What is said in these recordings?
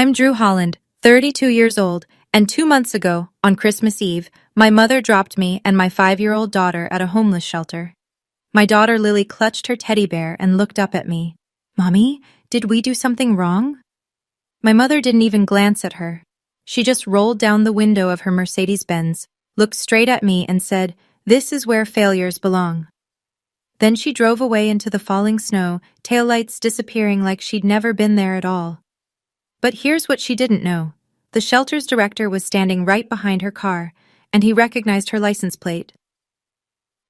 I'm Drew Holland, 32 years old, and 2 months ago, on Christmas Eve, my mother dropped me and my 5-year-old daughter at a homeless shelter. My daughter Lily clutched her teddy bear and looked up at me. "Mommy, did we do something wrong?" My mother didn't even glance at her. She just rolled down the window of her Mercedes-Benz, looked straight at me and said, "This is where failures belong." Then she drove away into the falling snow, taillights disappearing like she'd never been there at all. But here's what she didn't know. The shelter's director was standing right behind her car, and he recognized her license plate.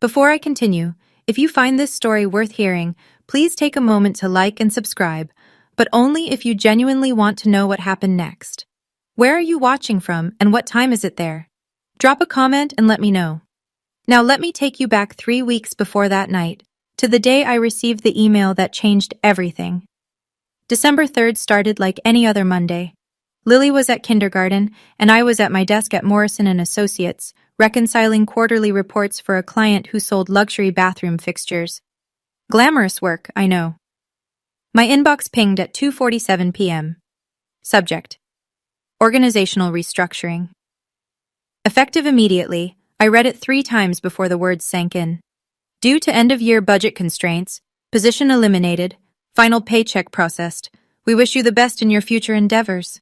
Before I continue, if you find this story worth hearing, please take a moment to like and subscribe, but only if you genuinely want to know what happened next. Where are you watching from, and what time is it there? Drop a comment and let me know. Now let me take you back 3 weeks before that night, to the day I received the email that changed everything. December 3rd started like any other Monday. Lily was at kindergarten, and I was at my desk at Morrison & Associates, reconciling quarterly reports for a client who sold luxury bathroom fixtures. Glamorous work, I know. My inbox pinged at 2:47 p.m. Subject: Organizational restructuring. Effective immediately, I read it 3 times before the words sank in. Due to end-of-year budget constraints, position eliminated, final paycheck processed. We wish you the best in your future endeavors.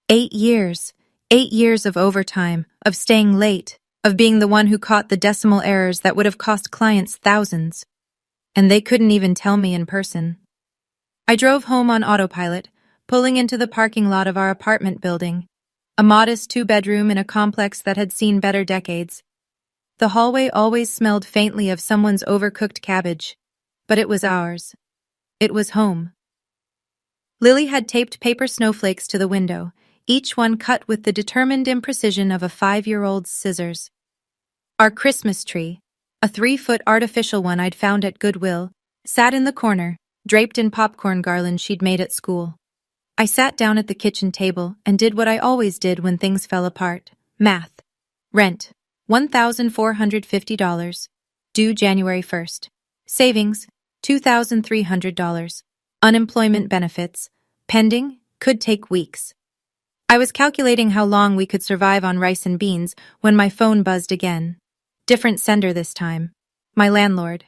8 years. 8 years of overtime, of staying late, of being the one who caught the decimal errors that would have cost clients thousands. And they couldn't even tell me in person. I drove home on autopilot, pulling into the parking lot of our apartment building, a modest 2-bedroom in a complex that had seen better decades. The hallway always smelled faintly of someone's overcooked cabbage, but it was ours. It was home. Lily had taped paper snowflakes to the window, each one cut with the determined imprecision of a 5-year-old's scissors. Our Christmas tree, a 3-foot artificial one I'd found at Goodwill, sat in the corner, draped in popcorn garland she'd made at school. I sat down at the kitchen table and did what I always did when things fell apart. Math. Rent, $1,450, due January 1st. Savings, $2,300. Unemployment benefits, pending, could take weeks. I was calculating how long we could survive on rice and beans when my phone buzzed again. Different sender this time. My landlord.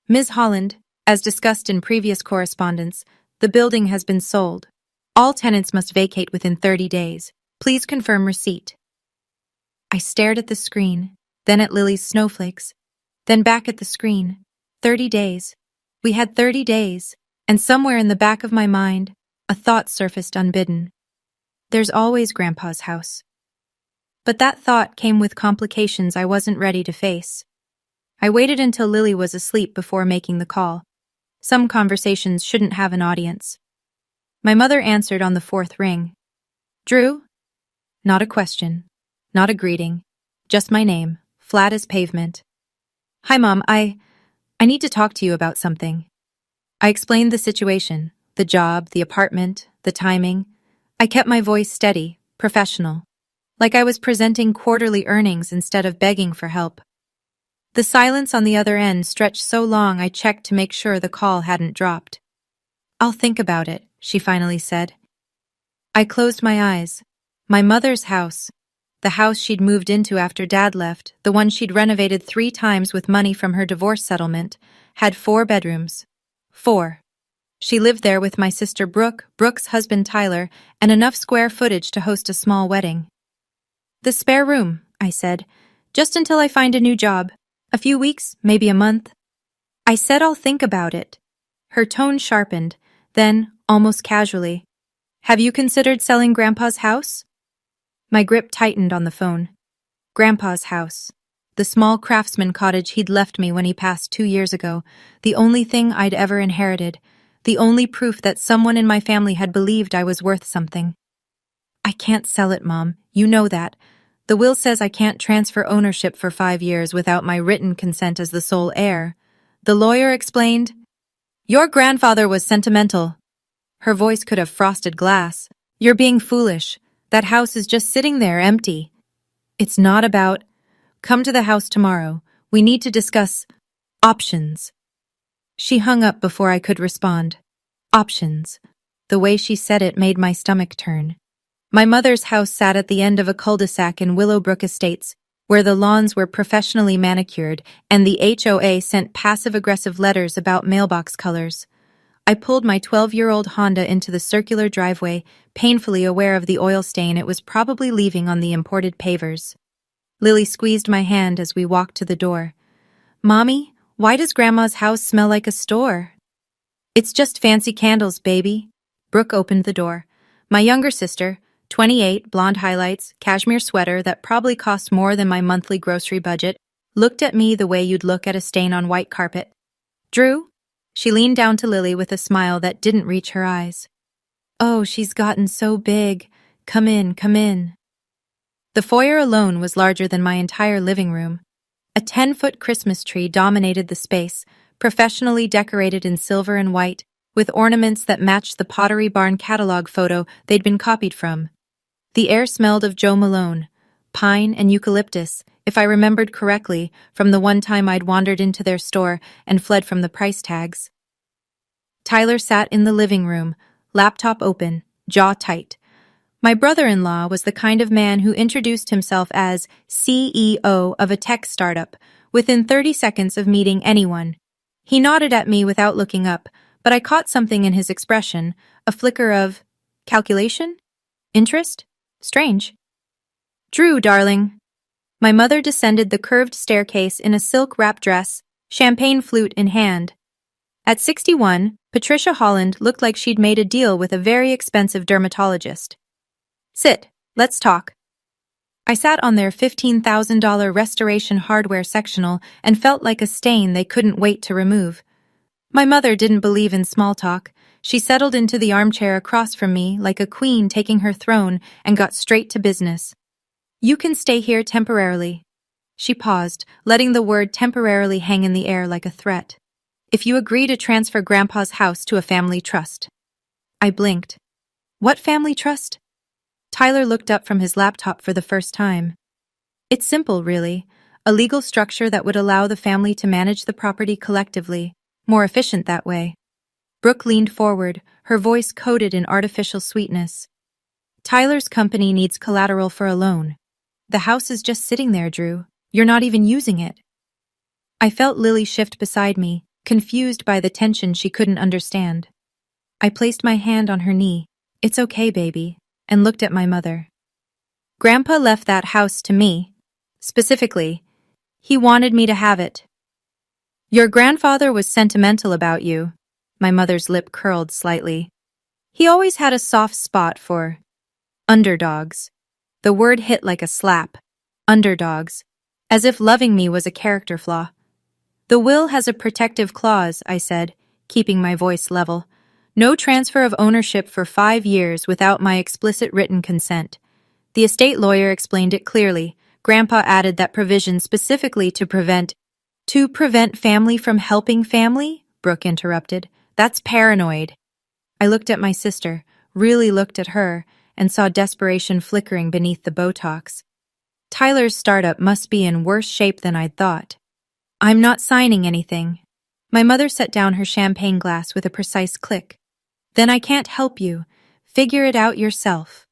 Ms. Holland, as discussed in previous correspondence, the building has been sold. All tenants must vacate within 30 days. Please confirm receipt. I stared at the screen, then at Lily's snowflakes, then back at the screen. 30 days. We had 30 days, and somewhere in the back of my mind, a thought surfaced unbidden. There's always Grandpa's house. But that thought came with complications I wasn't ready to face. I waited until Lily was asleep before making the call. Some conversations shouldn't have an audience. My mother answered on the 4th ring. "Drew?" Not a question, not a greeting, just my name, flat as pavement. "Hi, Mom, I need to talk to you about something." I explained the situation, the job, the apartment, the timing. I kept my voice steady, professional, like I was presenting quarterly earnings instead of begging for help. The silence on the other end stretched so long I checked to make sure the call hadn't dropped. "I'll think about it," she finally said. I closed my eyes. My mother's house, the house she'd moved into after Dad left, the one she'd renovated 3 times with money from her divorce settlement, had 4 bedrooms. 4. She lived there with my sister Brooke, Brooke's husband Tyler, and enough square footage to host a small wedding. "The spare room," I said, "just until I find a new job. A few weeks, maybe a month." I said I'll think about it. Her tone sharpened, then, almost casually, "Have you considered selling Grandpa's house?" My grip tightened on the phone. Grandpa's house. The small craftsman cottage he'd left me when he passed 2 years ago, the only thing I'd ever inherited, the only proof that someone in my family had believed I was worth something. "I can't sell it, Mom. You know that. The will says I can't transfer ownership for 5 years without my written consent as the sole heir," the lawyer explained. "Your grandfather was sentimental." Her voice could have frosted glass. "You're being foolish. That house is just sitting there empty. It's not about... Come to the house tomorrow. We need to discuss options." She hung up before I could respond. Options. The way she said it made my stomach turn. My mother's house sat at the end of a cul-de-sac in Willowbrook Estates, where the lawns were professionally manicured and the HOA sent passive-aggressive letters about mailbox colors. I pulled my 12-year-old Honda into the circular driveway, painfully aware of the oil stain it was probably leaving on the imported pavers. Lily squeezed my hand as we walked to the door. "Mommy, why does Grandma's house smell like a store?" "It's just fancy candles, baby." Brooke opened the door. My younger sister, 28, blonde highlights, cashmere sweater that probably cost more than my monthly grocery budget, looked at me the way you'd look at a stain on white carpet. "Drew?" She leaned down to Lily with a smile that didn't reach her eyes. "Oh, she's gotten so big. Come in, come in." The foyer alone was larger than my entire living room. A 10-foot Christmas tree dominated the space, professionally decorated in silver and white, with ornaments that matched the Pottery Barn catalog photo they'd been copied from. The air smelled of Joe Malone, pine and eucalyptus, if I remembered correctly, from the one time I'd wandered into their store and fled from the price tags. Tyler sat in the living room, laptop open, jaw tight. My brother-in-law was the kind of man who introduced himself as CEO of a tech startup within 30 seconds of meeting anyone. He nodded at me without looking up, but I caught something in his expression, a flicker of calculation? Interest? Strange. "Drew, darling." My mother descended the curved staircase in a silk wrap dress, champagne flute in hand. At 61, Patricia Holland looked like she'd made a deal with a very expensive dermatologist. "Sit, let's talk." I sat on their $15,000 restoration hardware sectional and felt like a stain they couldn't wait to remove. My mother didn't believe in small talk. She settled into the armchair across from me like a queen taking her throne and got straight to business. "You can stay here temporarily." She paused, letting the word temporarily hang in the air like a threat. "If you agree to transfer Grandpa's house to a family trust." I blinked. "What family trust?" Tyler looked up from his laptop for the first time. "It's simple, really. A legal structure that would allow the family to manage the property collectively. More efficient that way." Brooke leaned forward, her voice coated in artificial sweetness. "Tyler's company needs collateral for a loan. The house is just sitting there, Drew. You're not even using it." I felt Lily shift beside me, confused by the tension she couldn't understand. I placed my hand on her knee. "It's okay, baby," and looked at my mother. "Grandpa left that house to me. Specifically, he wanted me to have it." "Your grandfather was sentimental about you." My mother's lip curled slightly. "He always had a soft spot for underdogs." The word hit like a slap. Underdogs. As if loving me was a character flaw. "The will has a protective clause," I said, keeping my voice level. "No transfer of ownership for 5 years without my explicit written consent." The estate lawyer explained it clearly. Grandpa added that provision specifically to prevent family from helping family?" Brooke interrupted. "That's paranoid." I looked at my sister, really looked at her, and saw desperation flickering beneath the Botox. Tyler's startup must be in worse shape than I'd thought. "I'm not signing anything." My mother set down her champagne glass with a precise click. "Then I can't help you. Figure it out yourself."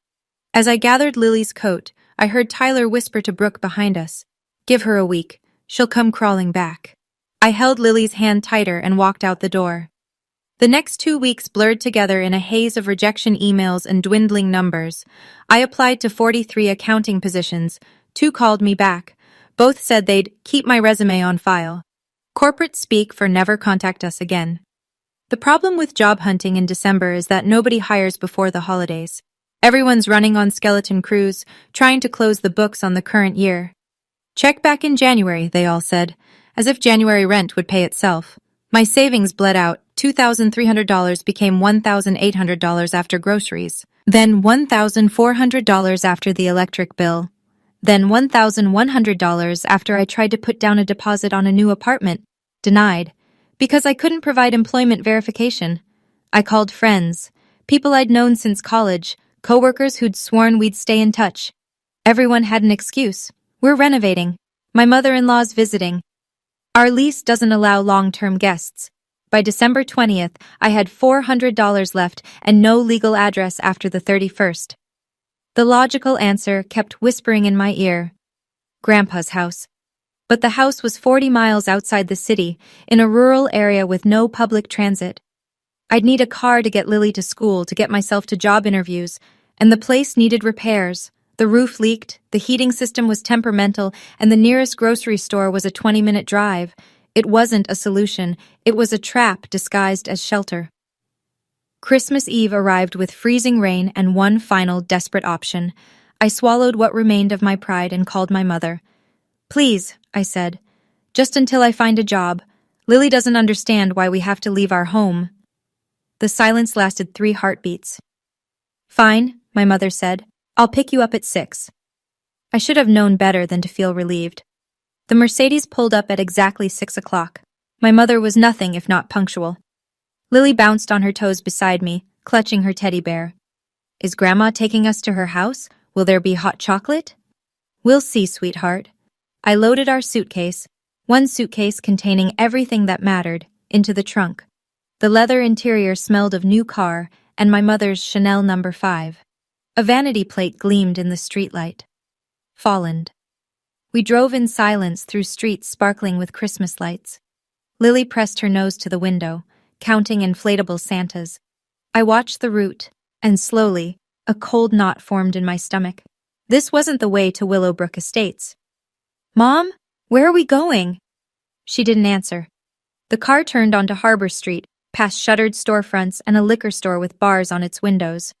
As I gathered Lily's coat, I heard Tyler whisper to Brooke behind us, "Give her a week. She'll come crawling back." I held Lily's hand tighter and walked out the door. The next 2 weeks blurred together in a haze of rejection emails and dwindling numbers. I applied to 43 accounting positions. 2 called me back. Both said they'd keep my resume on file. Corporate speak for never contact us again. The problem with job hunting in December is that nobody hires before the holidays. Everyone's running on skeleton crews, trying to close the books on the current year. "Check back in January," they all said, as if January rent would pay itself. My savings bled out. $2,300 became $1,800 after groceries. Then $1,400 after the electric bill. Then $1,100 after I tried to put down a deposit on a new apartment. Denied. Because I couldn't provide employment verification. I called friends, people I'd known since college, coworkers who'd sworn we'd stay in touch. Everyone had an excuse. "We're renovating. My mother-in-law's visiting. Our lease doesn't allow long-term guests." By December 20th, I had $400 left and no legal address after the 31st. The logical answer kept whispering in my ear. Grandpa's house. But the house was 40 miles outside the city, in a rural area with no public transit. I'd need a car to get Lily to school, to get myself to job interviews, and the place needed repairs. The roof leaked, the heating system was temperamental, and the nearest grocery store was a 20-minute drive. It wasn't a solution, it was a trap disguised as shelter. Christmas Eve arrived with freezing rain and one final desperate option. I swallowed what remained of my pride and called my mother. "Please," I said, "just until I find a job. Lily doesn't understand why we have to leave our home." The silence lasted 3 heartbeats. "Fine," my mother said. "I'll pick you up at 6. I should have known better than to feel relieved. The Mercedes pulled up at exactly 6 o'clock. My mother was nothing if not punctual. Lily bounced on her toes beside me, clutching her teddy bear. "Is Grandma taking us to her house? Will there be hot chocolate?" "We'll see, sweetheart." I loaded our suitcase, one suitcase containing everything that mattered, into the trunk. The leather interior smelled of new car and my mother's Chanel No. 5. A vanity plate gleamed in the streetlight. Folland. We drove in silence through streets sparkling with Christmas lights. Lily pressed her nose to the window, counting inflatable Santas. I watched the route, and slowly, a cold knot formed in my stomach. This wasn't the way to Willowbrook Estates. "Mom, where are we going?" She didn't answer. The car turned onto Harbor Street, past shuttered storefronts and a liquor store with bars on its windows.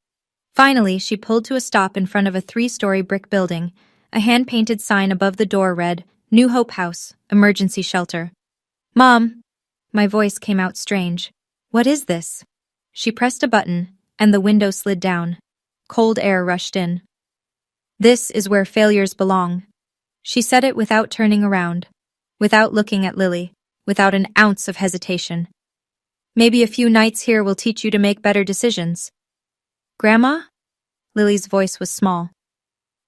Finally, she pulled to a stop in front of a 3-story brick building. A hand-painted sign above the door read, "New Hope House, Emergency Shelter." "Mom," my voice came out strange. "What is this?" She pressed a button, and the window slid down. Cold air rushed in. "This is where failures belong." She said it without turning around, without looking at Lily, without an ounce of hesitation. "Maybe a few nights here will teach you to make better decisions." "Grandma?" Lily's voice was small.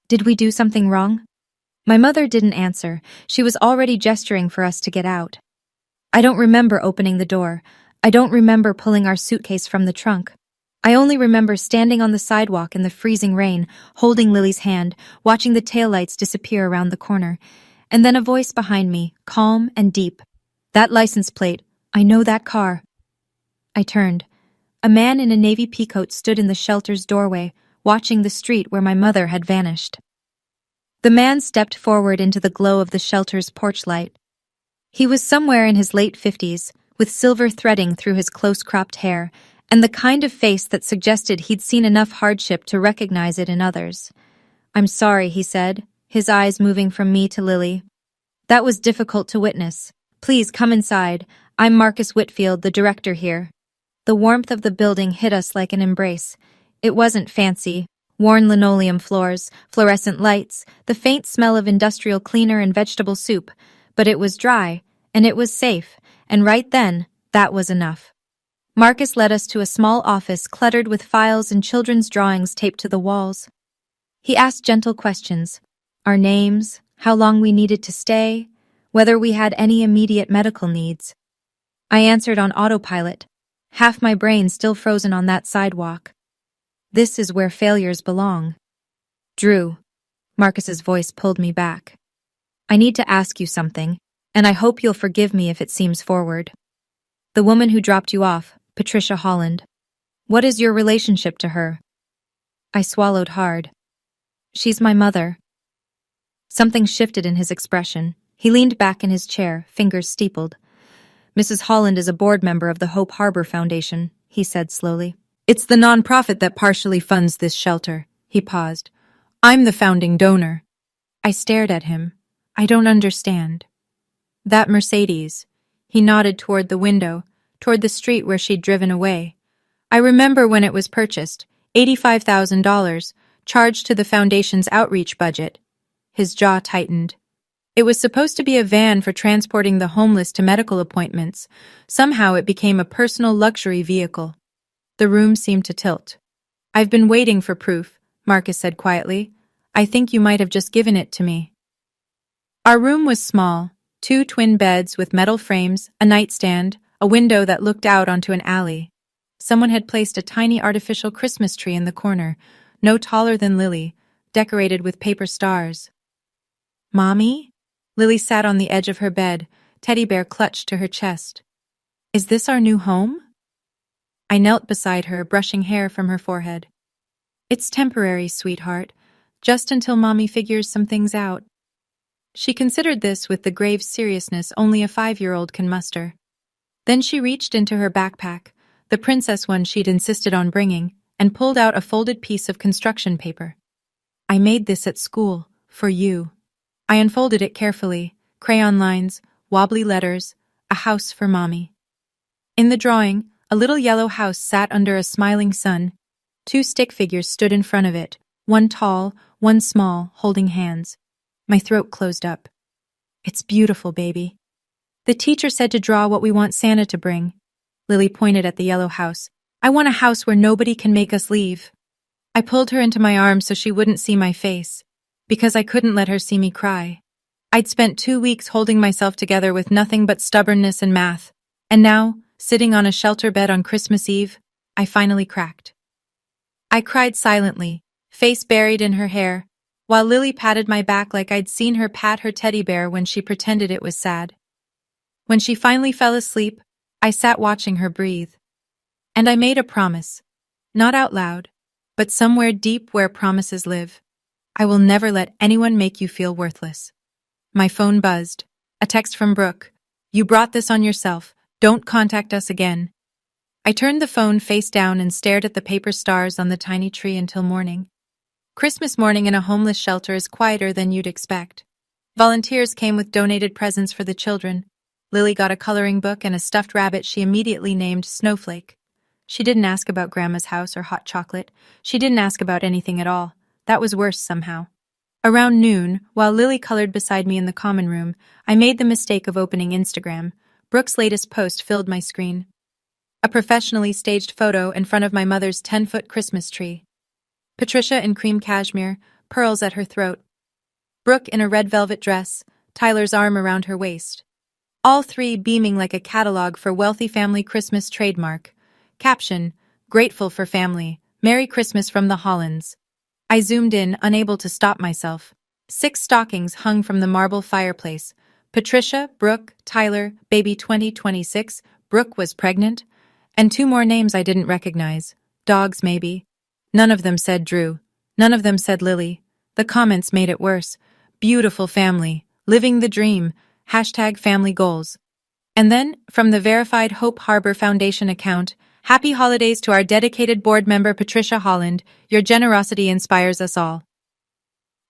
"Did we do something wrong?" My mother didn't answer. She was already gesturing for us to get out. I don't remember opening the door. I don't remember pulling our suitcase from the trunk. I only remember standing on the sidewalk in the freezing rain, holding Lily's hand, watching the taillights disappear around the corner. And then a voice behind me, calm and deep. "That license plate. I know that car." I turned. A man in a navy peacoat stood in the shelter's doorway, watching the street where my mother had vanished. The man stepped forward into the glow of the shelter's porch light. He was somewhere in his late 50s, with silver threading through his close-cropped hair, and the kind of face that suggested he'd seen enough hardship to recognize it in others. "I'm sorry," he said, his eyes moving from me to Lily. "That was difficult to witness. Please come inside. I'm Marcus Whitfield, the director here." The warmth of the building hit us like an embrace. It wasn't fancy. Worn linoleum floors, fluorescent lights, the faint smell of industrial cleaner and vegetable soup, but it was dry, and it was safe, and right then, that was enough. Marcus led us to a small office cluttered with files and children's drawings taped to the walls. He asked gentle questions. Our names, how long we needed to stay, whether we had any immediate medical needs. I answered on autopilot, half my brain still frozen on that sidewalk. This is where failures belong. "Drew," Marcus's voice pulled me back. "I need to ask you something, and I hope you'll forgive me if it seems forward. The woman who dropped you off, Patricia Holland. What is your relationship to her?" I swallowed hard. "She's my mother." Something shifted in his expression. He leaned back in his chair, fingers steepled. "Mrs. Holland is a board member of the Hope Harbor Foundation," he said slowly. "It's the nonprofit that partially funds this shelter." He paused. "I'm the founding donor." I stared at him. "I don't understand." "That Mercedes." He nodded toward the window, toward the street where she'd driven away. "I remember when it was purchased, $85,000, charged to the foundation's outreach budget." His jaw tightened. "It was supposed to be a van for transporting the homeless to medical appointments. Somehow it became a personal luxury vehicle." The room seemed to tilt. "I've been waiting for proof," Marcus said quietly. "I think you might have just given it to me." Our room was small, 2 twin beds with metal frames, a nightstand, a window that looked out onto an alley. Someone had placed a tiny artificial Christmas tree in the corner, no taller than Lily, decorated with paper stars. Mommy? Lily sat on the edge of her bed, teddy bear clutched to her chest. Is this our new home? I knelt beside her, brushing hair from her forehead. It's temporary, sweetheart, just until Mommy figures some things out. She considered this with the grave seriousness only a 5-year-old can muster. Then she reached into her backpack, the princess one she'd insisted on bringing, and pulled out a folded piece of construction paper. I made this at school, for you. I unfolded it carefully, crayon lines, wobbly letters, a house for Mommy. In the drawing, a little yellow house sat under a smiling sun. 2 stick figures stood in front of it, one tall, one small, holding hands. My throat closed up. It's beautiful, baby. The teacher said to draw what we want Santa to bring. Lily pointed at the yellow house. I want a house where nobody can make us leave. I pulled her into my arms so she wouldn't see my face, because I couldn't let her see me cry. I'd spent 2 weeks holding myself together with nothing but stubbornness and math, and now, sitting on a shelter bed on Christmas Eve, I finally cracked. I cried silently, face buried in her hair, while Lily patted my back like I'd seen her pat her teddy bear when she pretended it was sad. When she finally fell asleep, I sat watching her breathe. And I made a promise, not out loud, but somewhere deep where promises live. I will never let anyone make you feel worthless. My phone buzzed. A text from Brooke. You brought this on yourself. Don't contact us again. I turned the phone face down and stared at the paper stars on the tiny tree until morning. Christmas morning in a homeless shelter is quieter than you'd expect. Volunteers came with donated presents for the children. Lily got a coloring book and a stuffed rabbit she immediately named Snowflake. She didn't ask about Grandma's house or hot chocolate. She didn't ask about anything at all. That was worse somehow. Around noon, while Lily colored beside me in the common room, I made the mistake of opening Instagram. Brooke's latest post filled my screen. A professionally staged photo in front of my mother's 10-foot Christmas tree. Patricia in cream cashmere, pearls at her throat. Brooke in a red velvet dress, Tyler's arm around her waist. All 3 beaming like a catalog for wealthy family Christmas trademark. Caption, Grateful for family, Merry Christmas from the Hollands. I zoomed in, unable to stop myself. 6 stockings hung from the marble fireplace. Patricia, Brooke, Tyler, baby 2026, Brooke was pregnant, and 2 more names I didn't recognize. Dogs, maybe. None of them said Drew. None of them said Lily. The comments made it worse. Beautiful family. Living the dream. #family goals. And then, from the verified Hope Harbor Foundation account, Happy holidays to our dedicated board member Patricia Holland. Your generosity inspires us all.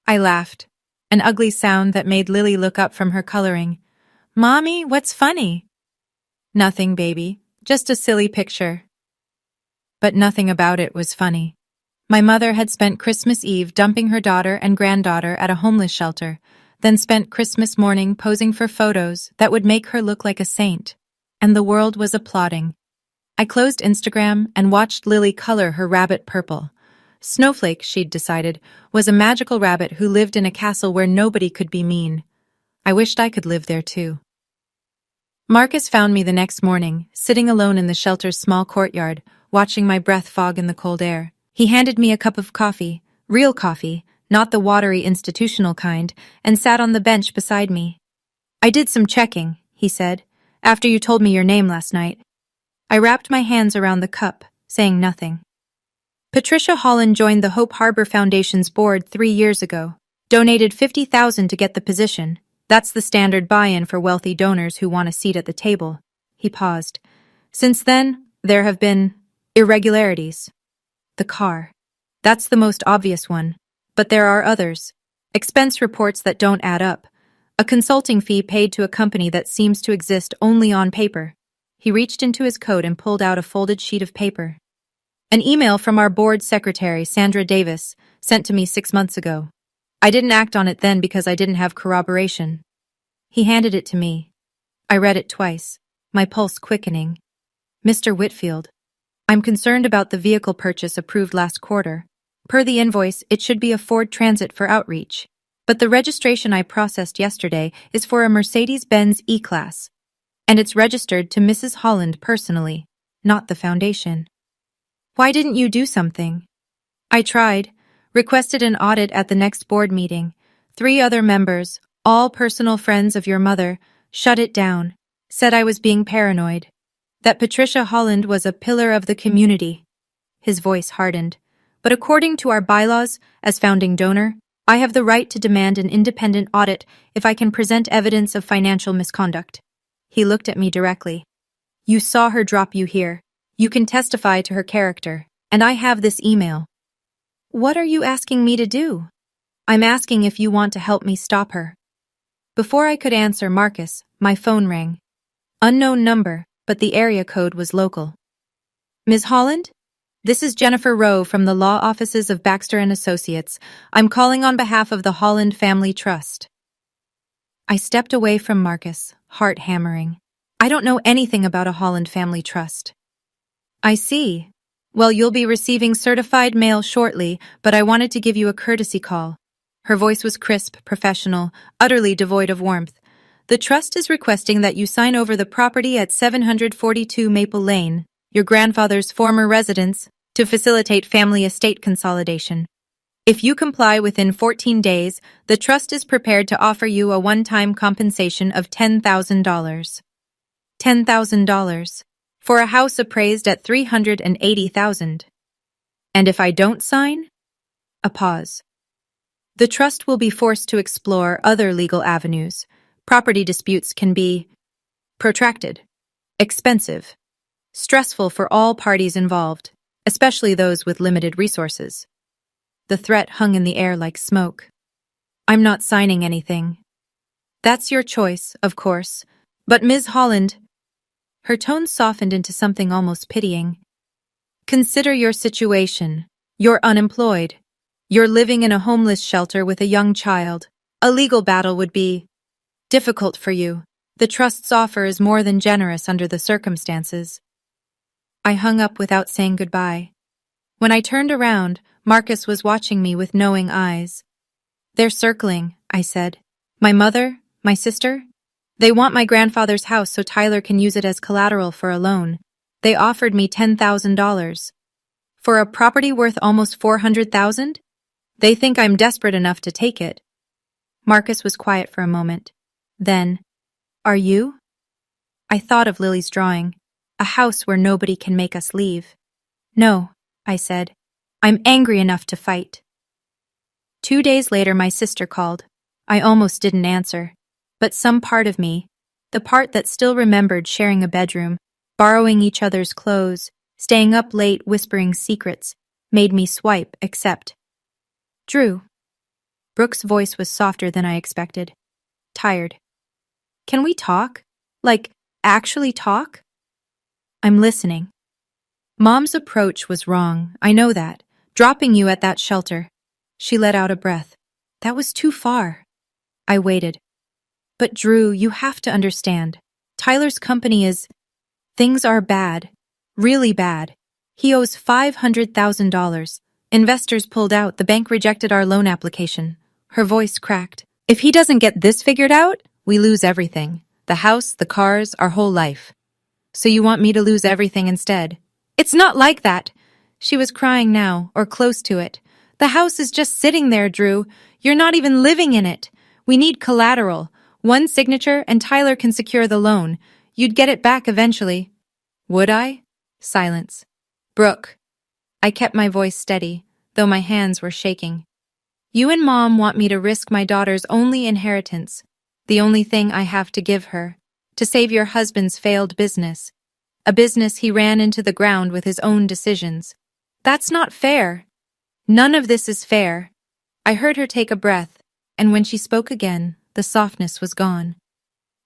I laughed, an ugly sound that made Lily look up from her coloring. Mommy, what's funny? Nothing, baby. Just a silly picture. But nothing about it was funny. My mother had spent Christmas Eve dumping her daughter and granddaughter at a homeless shelter, then spent Christmas morning posing for photos that would make her look like a saint. And the world was applauding. I closed Instagram and watched Lily color her rabbit purple. Snowflake, she'd decided, was a magical rabbit who lived in a castle where nobody could be mean. I wished I could live there too. Marcus found me the next morning, sitting alone in the shelter's small courtyard, watching my breath fog in the cold air. He handed me a cup of coffee, real coffee, not the watery institutional kind, and sat on the bench beside me. I did some checking, he said, after you told me your name last night. I wrapped my hands around the cup, saying nothing. Patricia Holland joined the Hope Harbor Foundation's board 3 years ago, donated $50,000 to get the position. That's the standard buy-in for wealthy donors who want a seat at the table. He paused. Since then, there have been irregularities. The car. That's the most obvious one. But there are others. Expense reports that don't add up. A consulting fee paid to a company that seems to exist only on paper. He reached into his coat and pulled out a folded sheet of paper. An email from our board secretary, Sandra Davis, sent to me 6 months ago. I didn't act on it then because I didn't have corroboration. He handed it to me. I read it twice, my pulse quickening. Mr. Whitfield, I'm concerned about the vehicle purchase approved last quarter. Per the invoice, it should be a Ford Transit for outreach. But the registration I processed yesterday is for a Mercedes-Benz E-Class. And it's registered to Mrs. Holland personally, not the foundation. Why didn't you do something? I tried, requested an audit at the next board meeting. 3 other members, all personal friends of your mother, shut it down, said I was being paranoid, that Patricia Holland was a pillar of the community. His voice hardened. But according to our bylaws, as founding donor, I have the right to demand an independent audit if I can present evidence of financial misconduct. He looked at me directly. You saw her drop you here. You can testify to her character, and I have this email. What are you asking me to do? I'm asking if you want to help me stop her. Before I could answer Marcus, my phone rang. Unknown number, but the area code was local. Ms. Holland? This is Jennifer Rowe from the law offices of Baxter & Associates. I'm calling on behalf of the Holland Family Trust. I stepped away from Marcus, heart hammering. I don't know anything about a Holland Family Trust. I see. Well, you'll be receiving certified mail shortly, but I wanted to give you a courtesy call. Her voice was crisp, professional, utterly devoid of warmth. The trust is requesting that you sign over the property at 742 Maple Lane, your grandfather's former residence, to facilitate family estate consolidation. If you comply within 14 days, the trust is prepared to offer you a one-time compensation of $10,000. $10,000 for a house appraised at $380,000. And if I don't sign? A pause. The trust will be forced to explore other legal avenues. Property disputes can be protracted, expensive, stressful for all parties involved, especially those with limited resources. The threat hung in the air like smoke. I'm not signing anything. That's your choice, of course, but Ms. Holland... Her tone softened into something almost pitying. Consider your situation. You're unemployed. You're living in a homeless shelter with a young child. A legal battle would be difficult for you. The trust's offer is more than generous under the circumstances. I hung up without saying goodbye. When I turned around, Marcus was watching me with knowing eyes. They're circling, I said. My mother? My sister? They want my grandfather's house so Tyler can use it as collateral for a loan. They offered me $10,000. For a property worth almost $400,000? They think I'm desperate enough to take it. Marcus was quiet for a moment. Then, are you? I thought of Lily's drawing, a house where nobody can make us leave. No, I said. I'm angry enough to fight. 2 days later, my sister called. I almost didn't answer. But some part of me, the part that still remembered sharing a bedroom, borrowing each other's clothes, staying up late whispering secrets, made me swipe accept. Drew. Brooke's voice was softer than I expected. Tired. Can we talk? Like, actually talk? I'm listening. Mom's approach was wrong, I know that. Dropping you at that shelter. She let out a breath. That was too far. I waited. But Drew, you have to understand. Tyler's company is... Things are bad. Really bad. He owes $500,000. Investors pulled out. The bank rejected our loan application. Her voice cracked. If he doesn't get this figured out, we lose everything. The house, the cars, our whole life. So you want me to lose everything instead? It's not like that. She was crying now, or close to it. The house is just sitting there, Drew. You're not even living in it. We need collateral. One signature and Tyler can secure the loan. You'd get it back eventually. Would I? Silence. Brooke. I kept my voice steady, though my hands were shaking. You and Mom want me to risk my daughter's only inheritance, the only thing I have to give her, to save your husband's failed business, a business he ran into the ground with his own decisions. That's not fair. None of this is fair. I heard her take a breath, and when she spoke again, the softness was gone.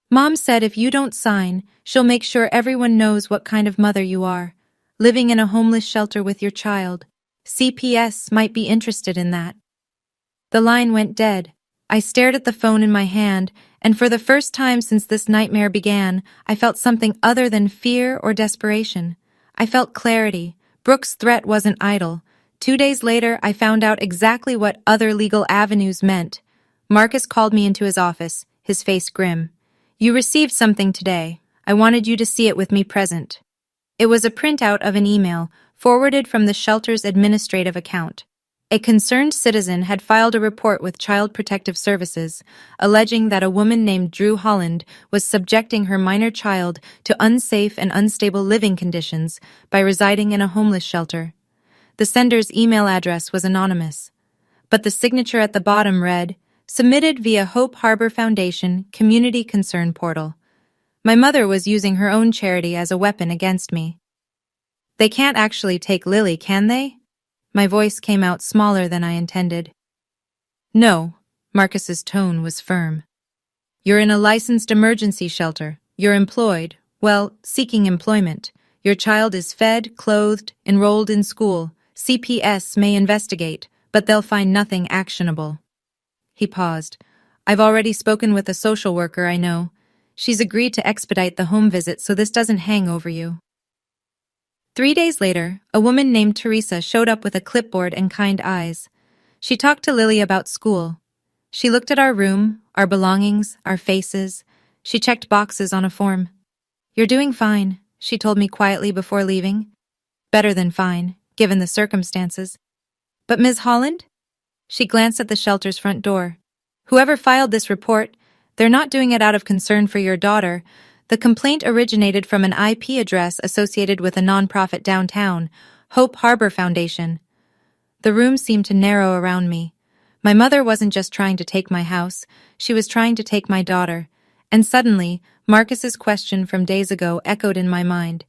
Mom said if you don't sign, she'll make sure everyone knows what kind of mother you are, living in a homeless shelter with your child. CPS might be interested in that. The line went dead. I stared at the phone in my hand, and for the first time since this nightmare began, I felt something other than fear or desperation. I felt clarity. Brooke's threat wasn't idle. 2 days later, I found out exactly what other legal avenues meant. Marcus called me into his office, his face grim. You received something today. I wanted you to see it with me present. It was a printout of an email forwarded from the shelter's administrative account. A concerned citizen had filed a report with Child Protective Services, alleging that a woman named Drew Holland was subjecting her minor child to unsafe and unstable living conditions by residing in a homeless shelter. The sender's email address was anonymous, but the signature at the bottom read, "Submitted via Hope Harbor Foundation Community Concern Portal." My mother was using her own charity as a weapon against me. "They can't actually take Lily, can they?" My voice came out smaller than I intended. "No," Marcus's tone was firm. "You're in a licensed emergency shelter. You're employed, well, seeking employment. Your child is fed, clothed, enrolled in school. CPS may investigate, but they'll find nothing actionable." He paused. "I've already spoken with a social worker I know. She's agreed to expedite the home visit so this doesn't hang over you." 3 days later, a woman named Teresa showed up with a clipboard and kind eyes. She talked to Lily about school. She looked at our room, our belongings, our faces. She checked boxes on a form. "You're doing fine," she told me quietly before leaving. "Better than fine, given the circumstances." "But Ms. Holland?" She glanced at the shelter's front door. "Whoever filed this report, they're not doing it out of concern for your daughter. The complaint originated from an IP address associated with a nonprofit downtown, Hope Harbor Foundation." The room seemed to narrow around me. My mother wasn't just trying to take my house, she was trying to take my daughter. And suddenly, Marcus's question from days ago echoed in my mind.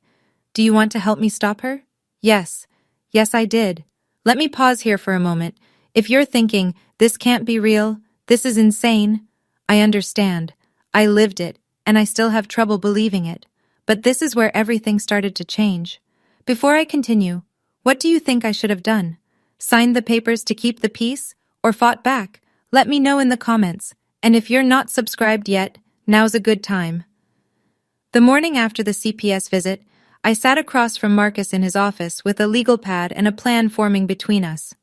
"Do you want to help me stop her?" Yes. Yes, I did. Let me pause here for a moment. If you're thinking, "This can't be real, this is insane," I understand. I lived it, and I still have trouble believing it. But this is where everything started to change. Before I continue, what do you think I should have done? Signed the papers to keep the peace, or fought back? Let me know in the comments. And if you're not subscribed yet, now's a good time. The morning after the CPS visit, I sat across from Marcus in his office with a legal pad and a plan forming between us.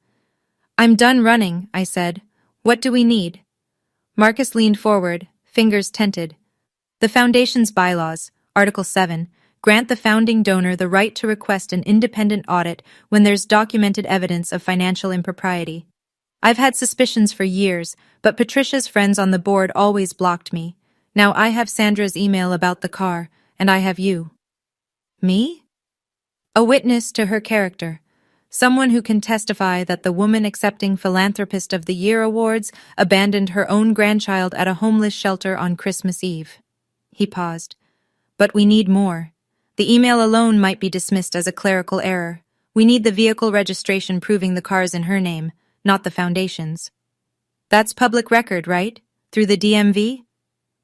"I'm done running," I said. "What do we need?" Marcus leaned forward, fingers tented. "The Foundation's bylaws, Article 7, grant the founding donor the right to request an independent audit when there's documented evidence of financial impropriety. I've had suspicions for years, but Patricia's friends on the board always blocked me. Now I have Sandra's email about the car, and I have you." "Me?" "A witness to her character. Someone who can testify that the woman accepting Philanthropist of the Year awards abandoned her own grandchild at a homeless shelter on Christmas Eve." He paused. "But we need more. The email alone might be dismissed as a clerical error. We need the vehicle registration proving the car's in her name, not the Foundation's." "That's public record, right? Through the DMV?"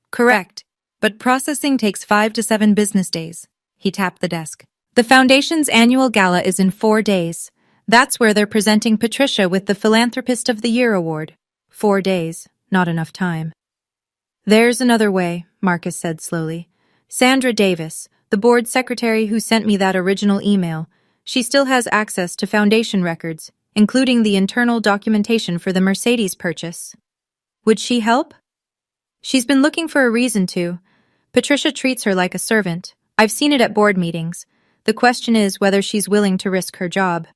"Correct. But processing takes 5 to 7 business days." He tapped the desk. "The Foundation's annual gala is in 4 days. That's where they're presenting Patricia with the Philanthropist of the Year award. 4 days, not enough time." "There's another way," Marcus said slowly. "Sandra Davis, the board secretary who sent me that original email, she still has access to Foundation records, including the internal documentation for the Mercedes purchase. Would she help?" "She's been looking for a reason to. Patricia treats her like a servant. I've seen it at board meetings. The question is whether she's willing to risk her job."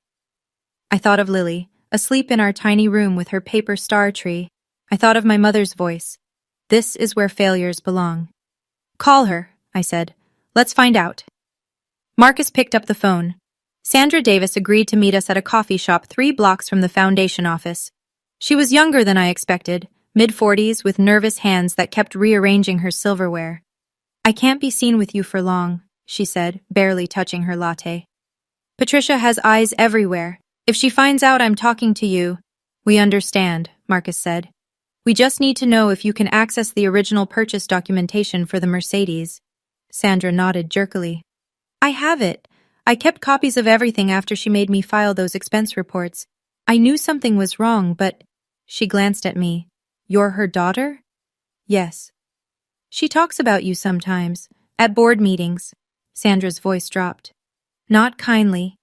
I thought of Lily, asleep in our tiny room with her paper star tree. I thought of my mother's voice. This is where failures belong. "Call her," I said. "Let's find out." Marcus picked up the phone. Sandra Davis agreed to meet us at a coffee shop 3 blocks from the Foundation office. She was younger than I expected, mid-40s with nervous hands that kept rearranging her silverware. "I can't be seen with you for long," she said, barely touching her latte. "Patricia has eyes everywhere. If she finds out I'm talking to you—" "We understand," Marcus said. "We just need to know if you can access the original purchase documentation for the Mercedes." Sandra nodded jerkily. "I have it. I kept copies of everything after she made me file those expense reports. I knew something was wrong, but—" She glanced at me. "You're her daughter?" "Yes." "She talks about you sometimes, at board meetings." Sandra's voice dropped. "Not kindly."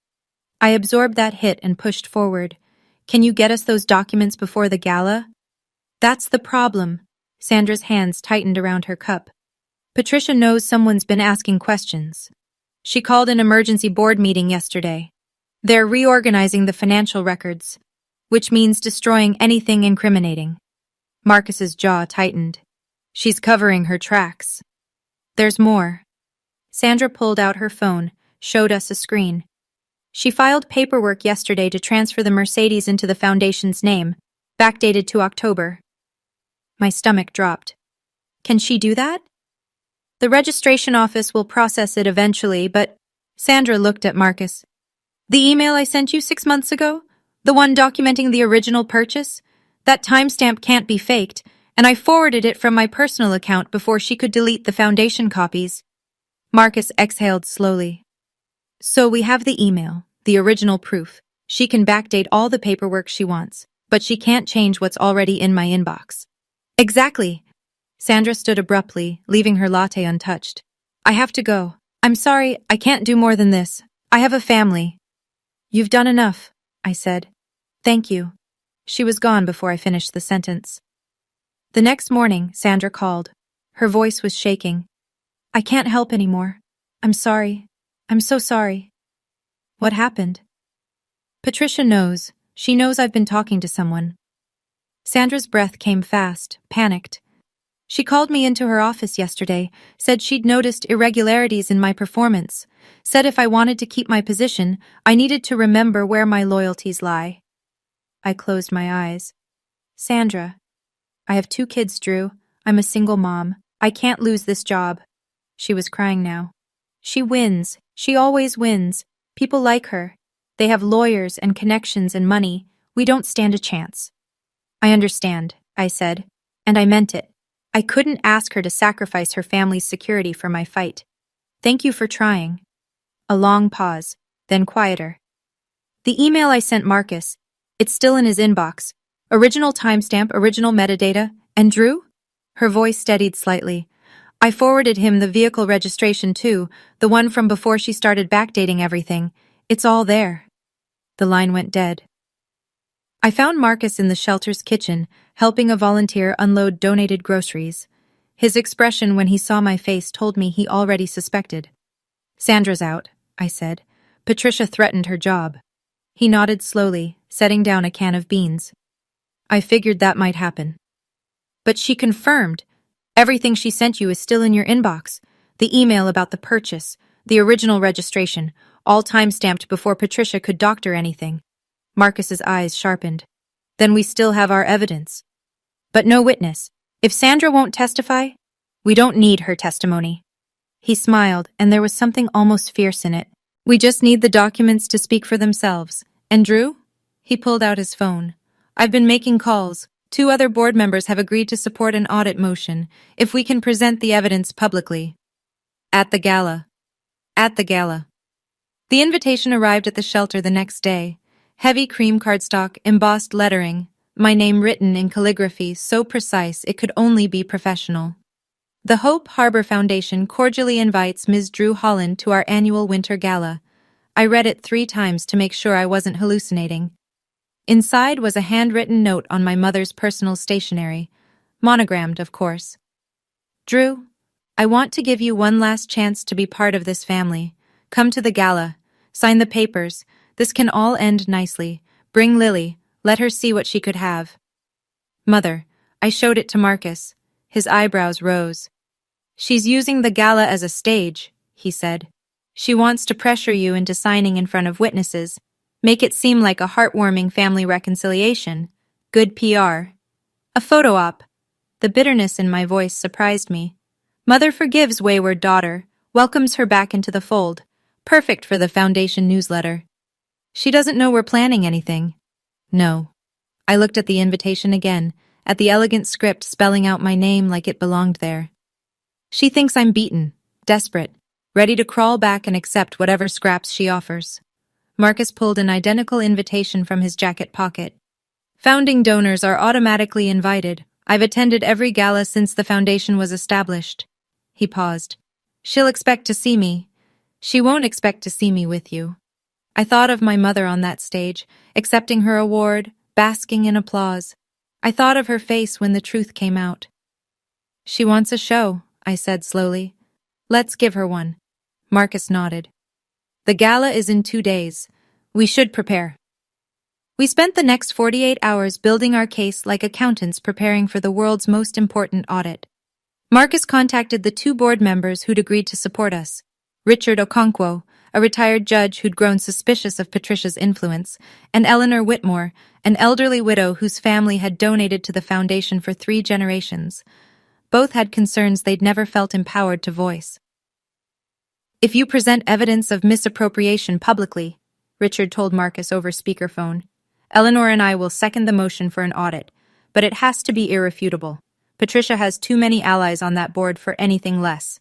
I absorbed that hit and pushed forward. "Can you get us those documents before the gala?" "That's the problem." Sandra's hands tightened around her cup. Patricia knows someone's been asking questions. She called an emergency board meeting yesterday. They're reorganizing the financial records, which means destroying anything incriminating. Marcus's jaw tightened. She's covering her tracks. There's more. Sandra pulled out her phone, showed us a screen. She filed paperwork yesterday to transfer the Mercedes into the foundation's name, backdated to October. My stomach dropped. Can she do that? The registration office will process it eventually, but Sandra looked at Marcus. The email I sent you 6 months ago? The one documenting the original purchase? That timestamp can't be faked, and I forwarded it from my personal account before she could delete the foundation copies. Marcus exhaled slowly. So we have the email, the original proof. She can backdate all the paperwork she wants, but she can't change what's already in my inbox. Exactly. Sandra stood abruptly, leaving her latte untouched. I have to go. I'm sorry, I can't do more than this. I have a family. You've done enough, I said. Thank you. She was gone before I finished the sentence. The next morning, Sandra called. Her voice was shaking. I can't help anymore. I'm sorry. I'm so sorry. What happened? Patricia knows. She knows I've been talking to someone. Sandra's breath came fast, panicked. She called me into her office yesterday, said she'd noticed irregularities in my performance, said if I wanted to keep my position, I needed to remember where my loyalties lie. I closed my eyes. Sandra. I have 2 kids, Drew. I'm a single mom. I can't lose this job. She was crying now. She wins. She always wins. People like her. They have lawyers and connections and money. We don't stand a chance. I understand, I said, and I meant it. I couldn't ask her to sacrifice her family's security for my fight. Thank you for trying. A long pause, then quieter. The email I sent Marcus, it's still in his inbox. Original timestamp, original metadata, and Drew? Her voice steadied slightly. I forwarded him the vehicle registration too, the one from before she started backdating everything. It's all there. The line went dead. I found Marcus in the shelter's kitchen, helping a volunteer unload donated groceries. His expression when he saw my face told me he already suspected. Sandra's out, I said. Patricia threatened her job. He nodded slowly, setting down a can of beans. I figured that might happen. But she confirmed. Everything she sent you is still in your inbox. The email about the purchase, the original registration, all time-stamped before Patricia could doctor anything. Marcus's eyes sharpened. Then we still have our evidence. But no witness. If Sandra won't testify, we don't need her testimony. He smiled, and there was something almost fierce in it. We just need the documents to speak for themselves. And Drew? He pulled out his phone. I've been making calls. 2 other board members have agreed to support an audit motion if we can present the evidence publicly. At the gala. At the gala. The invitation arrived at the shelter the next day. Heavy cream cardstock, embossed lettering, my name written in calligraphy so precise it could only be professional. The Hope Harbor Foundation cordially invites Ms. Drew Holland to our annual winter gala. I read it 3 times to make sure I wasn't hallucinating. Inside was a handwritten note on my mother's personal stationery, monogrammed, of course. Drew, I want to give you one last chance to be part of this family. Come to the gala. Sign the papers. This can all end nicely. Bring Lily. Let her see what she could have. Mother, I showed it to Marcus. His eyebrows rose. She's using the gala as a stage, he said. She wants to pressure you into signing in front of witnesses. Make it seem like a heartwarming family reconciliation. Good PR. A photo op. The bitterness in my voice surprised me. Mother forgives wayward daughter, welcomes her back into the fold. Perfect for the foundation newsletter. She doesn't know we're planning anything. No. I looked at the invitation again, at the elegant script spelling out my name like it belonged there. She thinks I'm beaten, desperate, ready to crawl back and accept whatever scraps she offers. Marcus pulled an identical invitation from his jacket pocket. Founding donors are automatically invited. I've attended every gala since the foundation was established. He paused. She'll expect to see me. She won't expect to see me with you. I thought of my mother on that stage, accepting her award, basking in applause. I thought of her face when the truth came out. She wants a show, I said slowly. Let's give her one. Marcus nodded. The gala is in 2 days. We should prepare. We spent the next 48 hours building our case like accountants preparing for the world's most important audit. Marcus contacted the 2 board members who'd agreed to support us. Richard Okonkwo, a retired judge who'd grown suspicious of Patricia's influence, and Eleanor Whitmore, an elderly widow whose family had donated to the foundation for 3 generations. Both had concerns they'd never felt empowered to voice. If you present evidence of misappropriation publicly, Richard told Marcus over speakerphone, Eleanor and I will second the motion for an audit, but it has to be irrefutable. Patricia has too many allies on that board for anything less.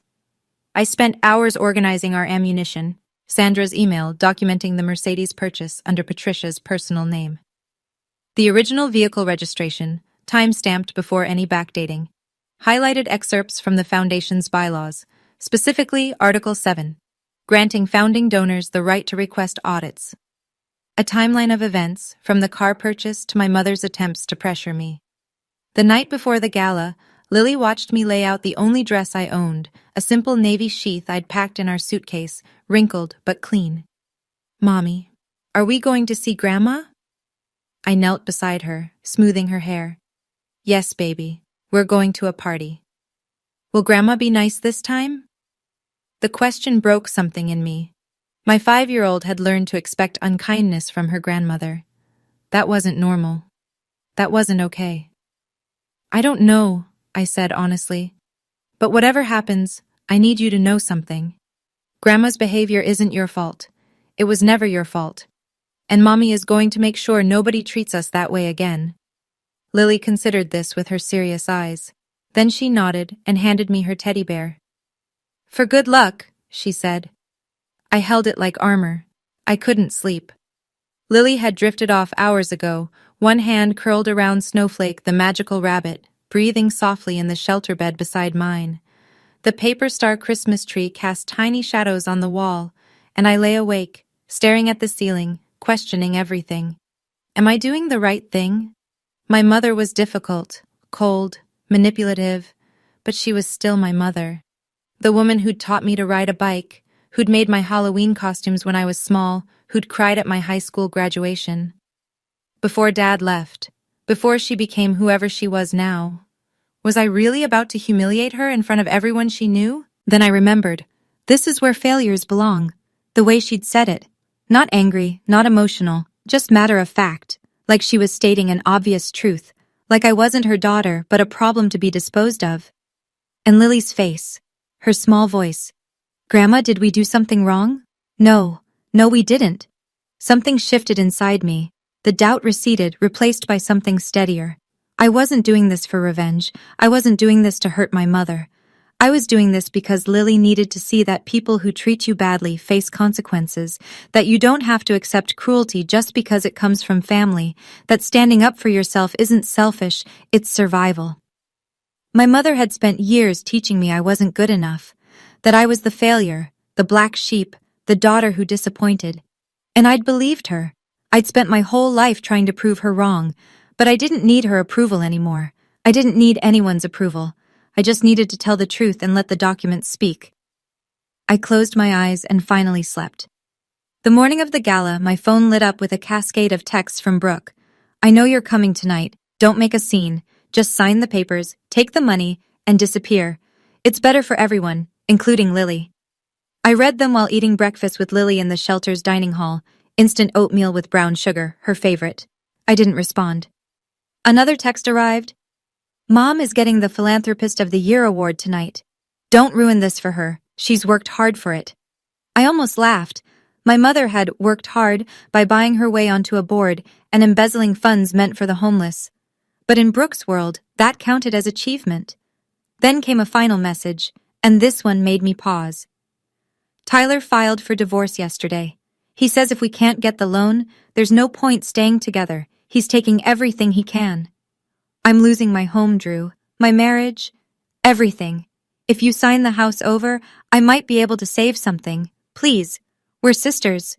I spent hours organizing our ammunition, Sandra's email documenting the Mercedes purchase under Patricia's personal name. The original vehicle registration, time-stamped before any backdating, highlighted excerpts from the Foundation's bylaws, specifically Article 7, granting founding donors the right to request audits. A timeline of events, from the car purchase to my mother's attempts to pressure me. The night before the gala, Lily watched me lay out the only dress I owned, a simple navy sheath I'd packed in our suitcase, wrinkled but clean. Mommy, are we going to see Grandma? I knelt beside her, smoothing her hair. Yes, baby, we're going to a party. Will Grandma be nice this time? The question broke something in me. My 5-year-old had learned to expect unkindness from her grandmother. That wasn't normal. That wasn't okay. I don't know, I said honestly. But whatever happens, I need you to know something. Grandma's behavior isn't your fault. It was never your fault. And Mommy is going to make sure nobody treats us that way again. Lily considered this with her serious eyes. Then she nodded and handed me her teddy bear. For good luck, she said. I held it like armor. I couldn't sleep. Lily had drifted off hours ago, one hand curled around Snowflake the magical rabbit, breathing softly in the shelter bed beside mine. The paper star Christmas tree cast tiny shadows on the wall, and I lay awake, staring at the ceiling, questioning everything. Am I doing the right thing? My mother was difficult, cold, manipulative, but she was still my mother. The woman who'd taught me to ride a bike, who'd made my Halloween costumes when I was small, who'd cried at my high school graduation. Before Dad left, before she became whoever she was now, was I really about to humiliate her in front of everyone she knew? Then I remembered. This is where failures belong. The way she'd said it. Not angry, not emotional, just matter of fact, like she was stating an obvious truth, like I wasn't her daughter but a problem to be disposed of. And Lily's face, her small voice. Grandma, did we do something wrong? No, we didn't. Something shifted inside me. The doubt receded, replaced by something steadier. I wasn't doing this for revenge. I wasn't doing this to hurt my mother. I was doing this because Lily needed to see that people who treat you badly face consequences, that you don't have to accept cruelty just because it comes from family, that standing up for yourself isn't selfish, it's survival. My mother had spent years teaching me I wasn't good enough, that I was the failure, the black sheep, the daughter who disappointed. And I'd believed her. I'd spent my whole life trying to prove her wrong, but I didn't need her approval anymore. I didn't need anyone's approval. I just needed to tell the truth and let the documents speak. I closed my eyes and finally slept. The morning of the gala, my phone lit up with a cascade of texts from Brooke. I know you're coming tonight. Don't make a scene. Just sign the papers, take the money, and disappear. It's better for everyone, including Lily. I read them while eating breakfast with Lily in the shelter's dining hall, instant oatmeal with brown sugar, her favorite. I didn't respond. Another text arrived. Mom is getting the Philanthropist of the Year award tonight. Don't ruin this for her. She's worked hard for it. I almost laughed. My mother had worked hard by buying her way onto a board and embezzling funds meant for the homeless. But in Brooke's world, that counted as achievement. Then came a final message, and this one made me pause. Tyler filed for divorce yesterday. He says if we can't get the loan, there's no point staying together. He's taking everything he can. I'm losing my home, Drew. My marriage. Everything. If you sign the house over, I might be able to save something. Please. We're sisters.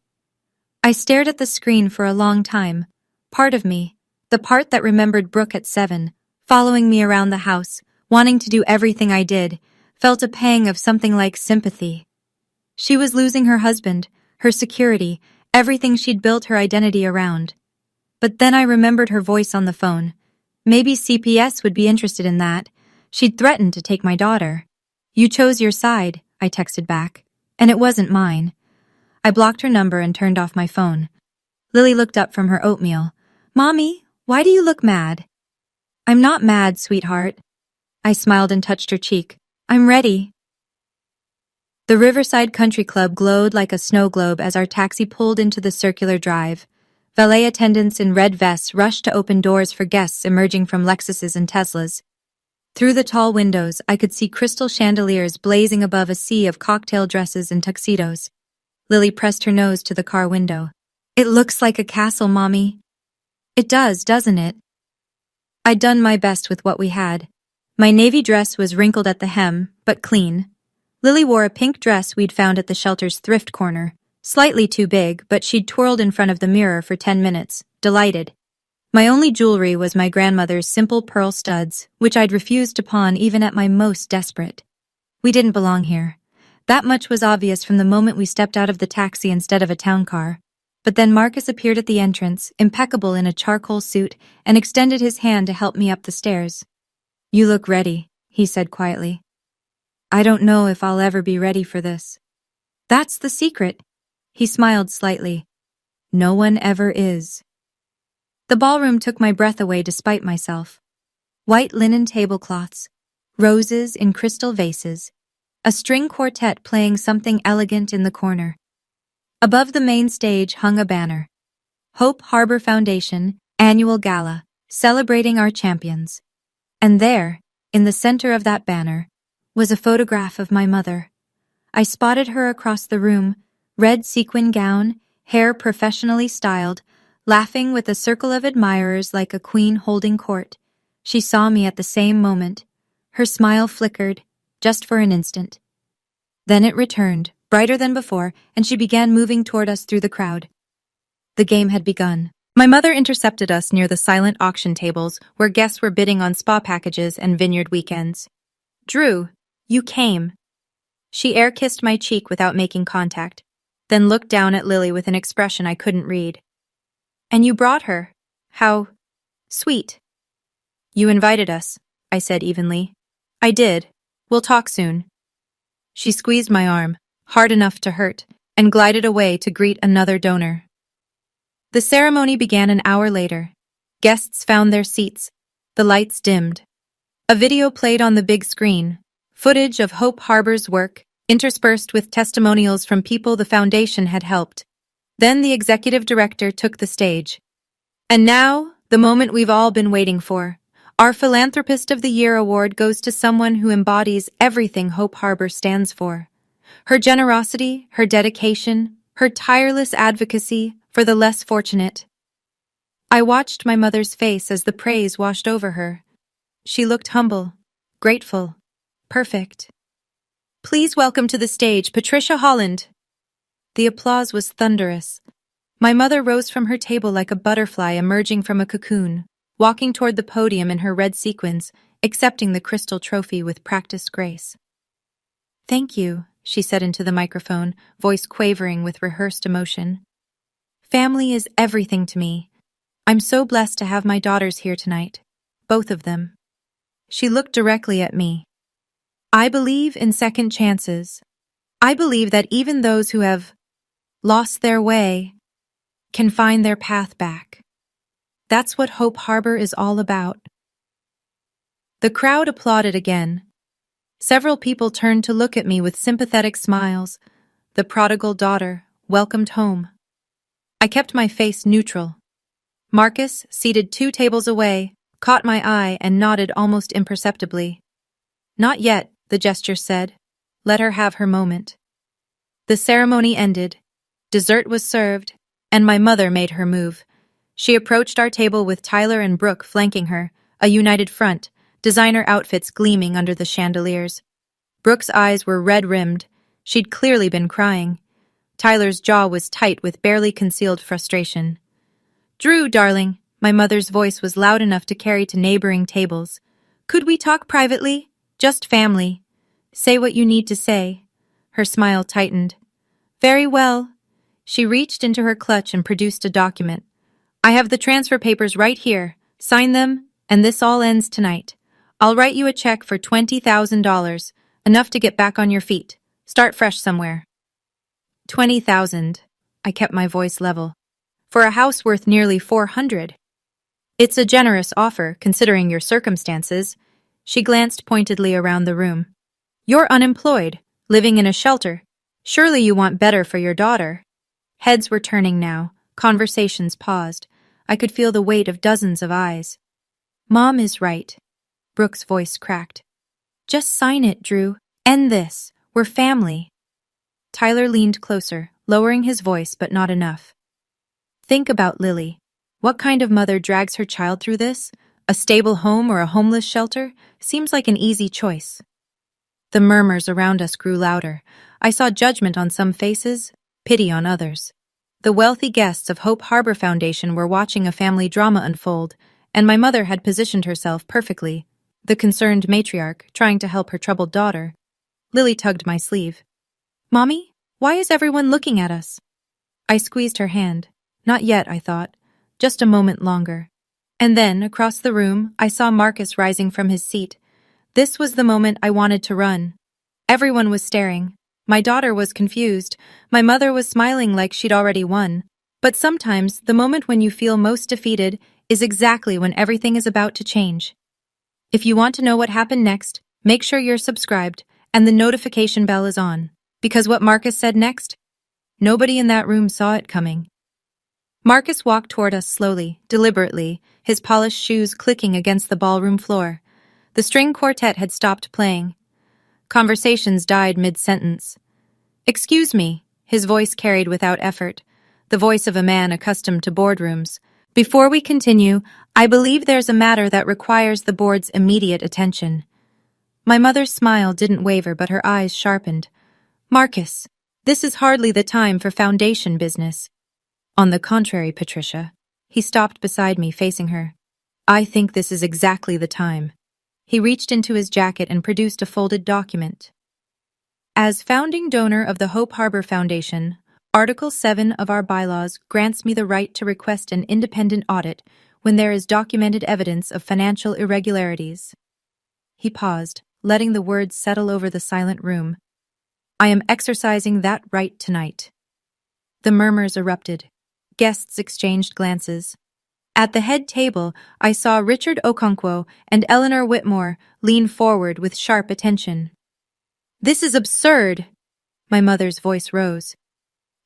I stared at the screen for a long time. Part of me, the part that remembered Brooke at 7, following me around the house, wanting to do everything I did, felt a pang of something like sympathy. She was losing her husband, her security, everything she'd built her identity around. But then I remembered her voice on the phone. Maybe CPS would be interested in that. She'd threatened to take my daughter. "You chose your side," I texted back, and it wasn't mine. I blocked her number and turned off my phone. Lily looked up from her oatmeal. "Mommy, why do you look mad?" "I'm not mad, sweetheart." I smiled and touched her cheek. "I'm ready." The Riverside Country Club glowed like a snow globe as our taxi pulled into the circular drive. Valet attendants in red vests rushed to open doors for guests emerging from Lexuses and Teslas. Through the tall windows, I could see crystal chandeliers blazing above a sea of cocktail dresses and tuxedos. Lily pressed her nose to the car window. "It looks like a castle, Mommy." "It does, doesn't it?" I'd done my best with what we had. My navy dress was wrinkled at the hem, but clean. Lily wore a pink dress we'd found at the shelter's thrift corner. Slightly too big, but she'd twirled in front of the mirror for 10 minutes, delighted. My only jewelry was my grandmother's simple pearl studs, which I'd refused to pawn even at my most desperate. We didn't belong here. That much was obvious from the moment we stepped out of the taxi instead of a town car. But then Marcus appeared at the entrance, impeccable in a charcoal suit, and extended his hand to help me up the stairs. "You look ready," he said quietly. "I don't know if I'll ever be ready for this." "That's the secret." He smiled slightly. "No one ever is." The ballroom took my breath away despite myself. White linen tablecloths, roses in crystal vases, a string quartet playing something elegant in the corner. Above the main stage hung a banner. Hope Harbor Foundation, Annual Gala, celebrating our champions. And there, in the center of that banner, was a photograph of my mother. I spotted her across the room, red sequin gown, hair professionally styled, laughing with a circle of admirers like a queen holding court. She saw me at the same moment. Her smile flickered, just for an instant. Then it returned, brighter than before, and she began moving toward us through the crowd. The game had begun. My mother intercepted us near the silent auction tables where guests were bidding on spa packages and vineyard weekends. "Drew, you came." She air-kissed my cheek without making contact, then looked down at Lily with an expression I couldn't read. "And you brought her. How sweet." "You invited us," I said evenly. "I did. We'll talk soon." She squeezed my arm, hard enough to hurt, and glided away to greet another donor. The ceremony began an hour later. Guests found their seats. The lights dimmed. A video played on the big screen, footage of Hope Harbor's work, interspersed with testimonials from people the foundation had helped. Then the executive director took the stage. "And now, the moment we've all been waiting for. Our Philanthropist of the Year award goes to someone who embodies everything Hope Harbor stands for. Her generosity, her dedication, her tireless advocacy for the less fortunate." I watched my mother's face as the praise washed over her. She looked humble, grateful, perfect. "Please welcome to the stage Patricia Holland." The applause was thunderous. My mother rose from her table like a butterfly emerging from a cocoon, walking toward the podium in her red sequins, accepting the crystal trophy with practiced grace. "Thank you," she said into the microphone, voice quavering with rehearsed emotion. "Family is everything to me. I'm so blessed to have my daughters here tonight. Both of them." She looked directly at me. "I believe in second chances. I believe that even those who have lost their way can find their path back. That's what Hope Harbor is all about." The crowd applauded again. Several people turned to look at me with sympathetic smiles. The prodigal daughter, welcomed home. I kept my face neutral. Marcus, seated 2 tables away, caught my eye and nodded almost imperceptibly. "Not yet," the gesture said. "Let her have her moment." The ceremony ended. Dessert was served, and my mother made her move. She approached our table with Tyler and Brooke flanking her, a united front, designer outfits gleaming under the chandeliers. Brooke's eyes were red-rimmed. She'd clearly been crying. Tyler's jaw was tight with barely concealed frustration. "Drew, darling," my mother's voice was loud enough to carry to neighboring tables. "Could we talk privately? Just family." Say what you need to say. Her smile tightened. Very well. She reached into her clutch and produced a document. I have the transfer papers right here. Sign them, and this all ends tonight. I'll write you a check for $20,000, enough to get back on your feet. Start fresh somewhere. 20,000. I kept my voice level. For a house worth nearly 400. It's a generous offer, considering your circumstances. She glanced pointedly around the room. You're unemployed, living in a shelter. Surely you want better for your daughter. Heads were turning now. Conversations paused. I could feel the weight of dozens of eyes. Mom is right. Brooke's voice cracked. Just sign it, Drew. End this. We're family. Tyler leaned closer, lowering his voice but not enough. Think about Lily. What kind of mother drags her child through this? A stable home or a homeless shelter? Seems like an easy choice. The murmurs around us grew louder. I saw judgment on some faces, pity on others. The wealthy guests of Hope Harbor Foundation were watching a family drama unfold, and my mother had positioned herself perfectly, the concerned matriarch trying to help her troubled daughter. Lily tugged my sleeve. Mommy, why is everyone looking at us? I squeezed her hand. Not yet, I thought. Just a moment longer. And then, across the room, I saw Marcus rising from his seat. This was the moment I wanted to run. Everyone was staring. My daughter was confused. My mother was smiling like she'd already won. But sometimes, the moment when you feel most defeated is exactly when everything is about to change. If you want to know what happened next, make sure you're subscribed and the notification bell is on. Because what Marcus said next? Nobody in that room saw it coming. Marcus walked toward us slowly, deliberately, his polished shoes clicking against the ballroom floor. The string quartet had stopped playing. Conversations died mid-sentence. Excuse me, his voice carried without effort, the voice of a man accustomed to boardrooms. Before we continue, I believe there's a matter that requires the board's immediate attention. My mother's smile didn't waver, but her eyes sharpened. Marcus, this is hardly the time for foundation business. On the contrary, Patricia. He stopped beside me, facing her. I think this is exactly the time. He reached into his jacket and produced a folded document. As founding donor of the Hope Harbor Foundation, Article 7 of our bylaws grants me the right to request an independent audit when there is documented evidence of financial irregularities. He paused, letting the words settle over the silent room. I am exercising that right tonight. The murmurs erupted. Guests exchanged glances. At the head table, I saw Richard Okonkwo and Eleanor Whitmore lean forward with sharp attention. This is absurd! My mother's voice rose.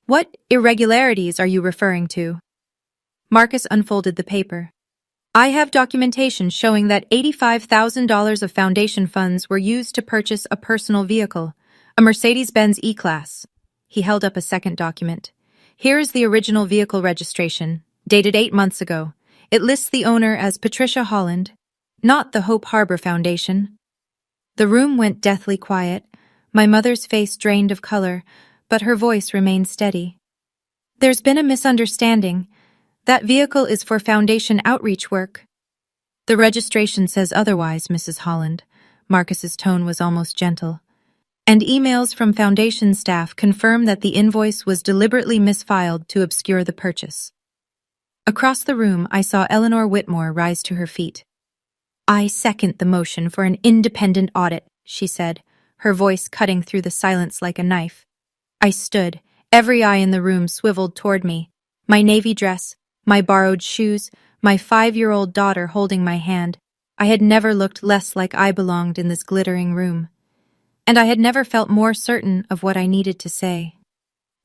What irregularities are you referring to? Marcus unfolded the paper. I have documentation showing that $85,000 of foundation funds were used to purchase a personal vehicle, a Mercedes-Benz E-Class. He held up a second document. Here is the original vehicle registration, dated 8 months ago. It lists the owner as Patricia Holland, not the Hope Harbor Foundation. The room went deathly quiet. My mother's face drained of color, but her voice remained steady. There's been a misunderstanding. That vehicle is for foundation outreach work. The registration says otherwise, Mrs. Holland. Marcus's tone was almost gentle. And emails from foundation staff confirm that the invoice was deliberately misfiled to obscure the purchase. Across the room, I saw Eleanor Whitmore rise to her feet. I second the motion for an independent audit, she said, her voice cutting through the silence like a knife. I stood, every eye in the room swiveled toward me. My navy dress, my borrowed shoes, my 5-year-old daughter holding my hand. I had never looked less like I belonged in this glittering room. And I had never felt more certain of what I needed to say.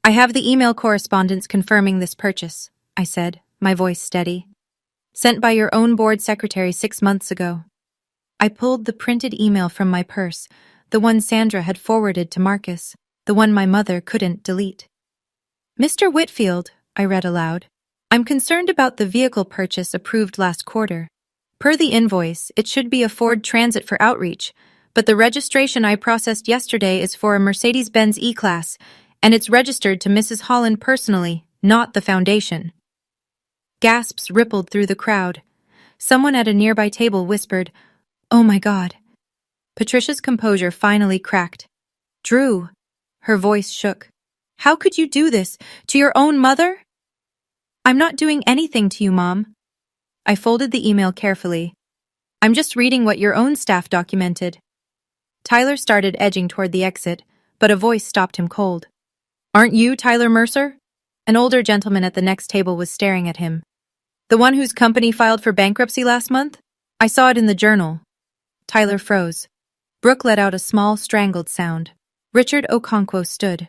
I have the email correspondence confirming this purchase, I said, my voice steady. Sent by your own board secretary 6 months ago. I pulled the printed email from my purse, the one Sandra had forwarded to Marcus, the one my mother couldn't delete. Mr. Whitfield, I read aloud, I'm concerned about the vehicle purchase approved last quarter. Per the invoice, it should be a Ford Transit for outreach, but the registration I processed yesterday is for a Mercedes-Benz E-Class, and it's registered to Mrs. Holland personally, not the foundation. Gasps rippled through the crowd. Someone at a nearby table whispered, "Oh my God." Patricia's composure finally cracked. Drew. Her voice shook. How could you do this? To your own mother? I'm not doing anything to you, Mom. I folded the email carefully. I'm just reading what your own staff documented. Tyler started edging toward the exit, but a voice stopped him cold. Aren't you Tyler Mercer? An older gentleman at the next table was staring at him. The one whose company filed for bankruptcy last month? I saw it in the journal. Tyler froze. Brooke let out a small, strangled sound. Richard Okonkwo stood.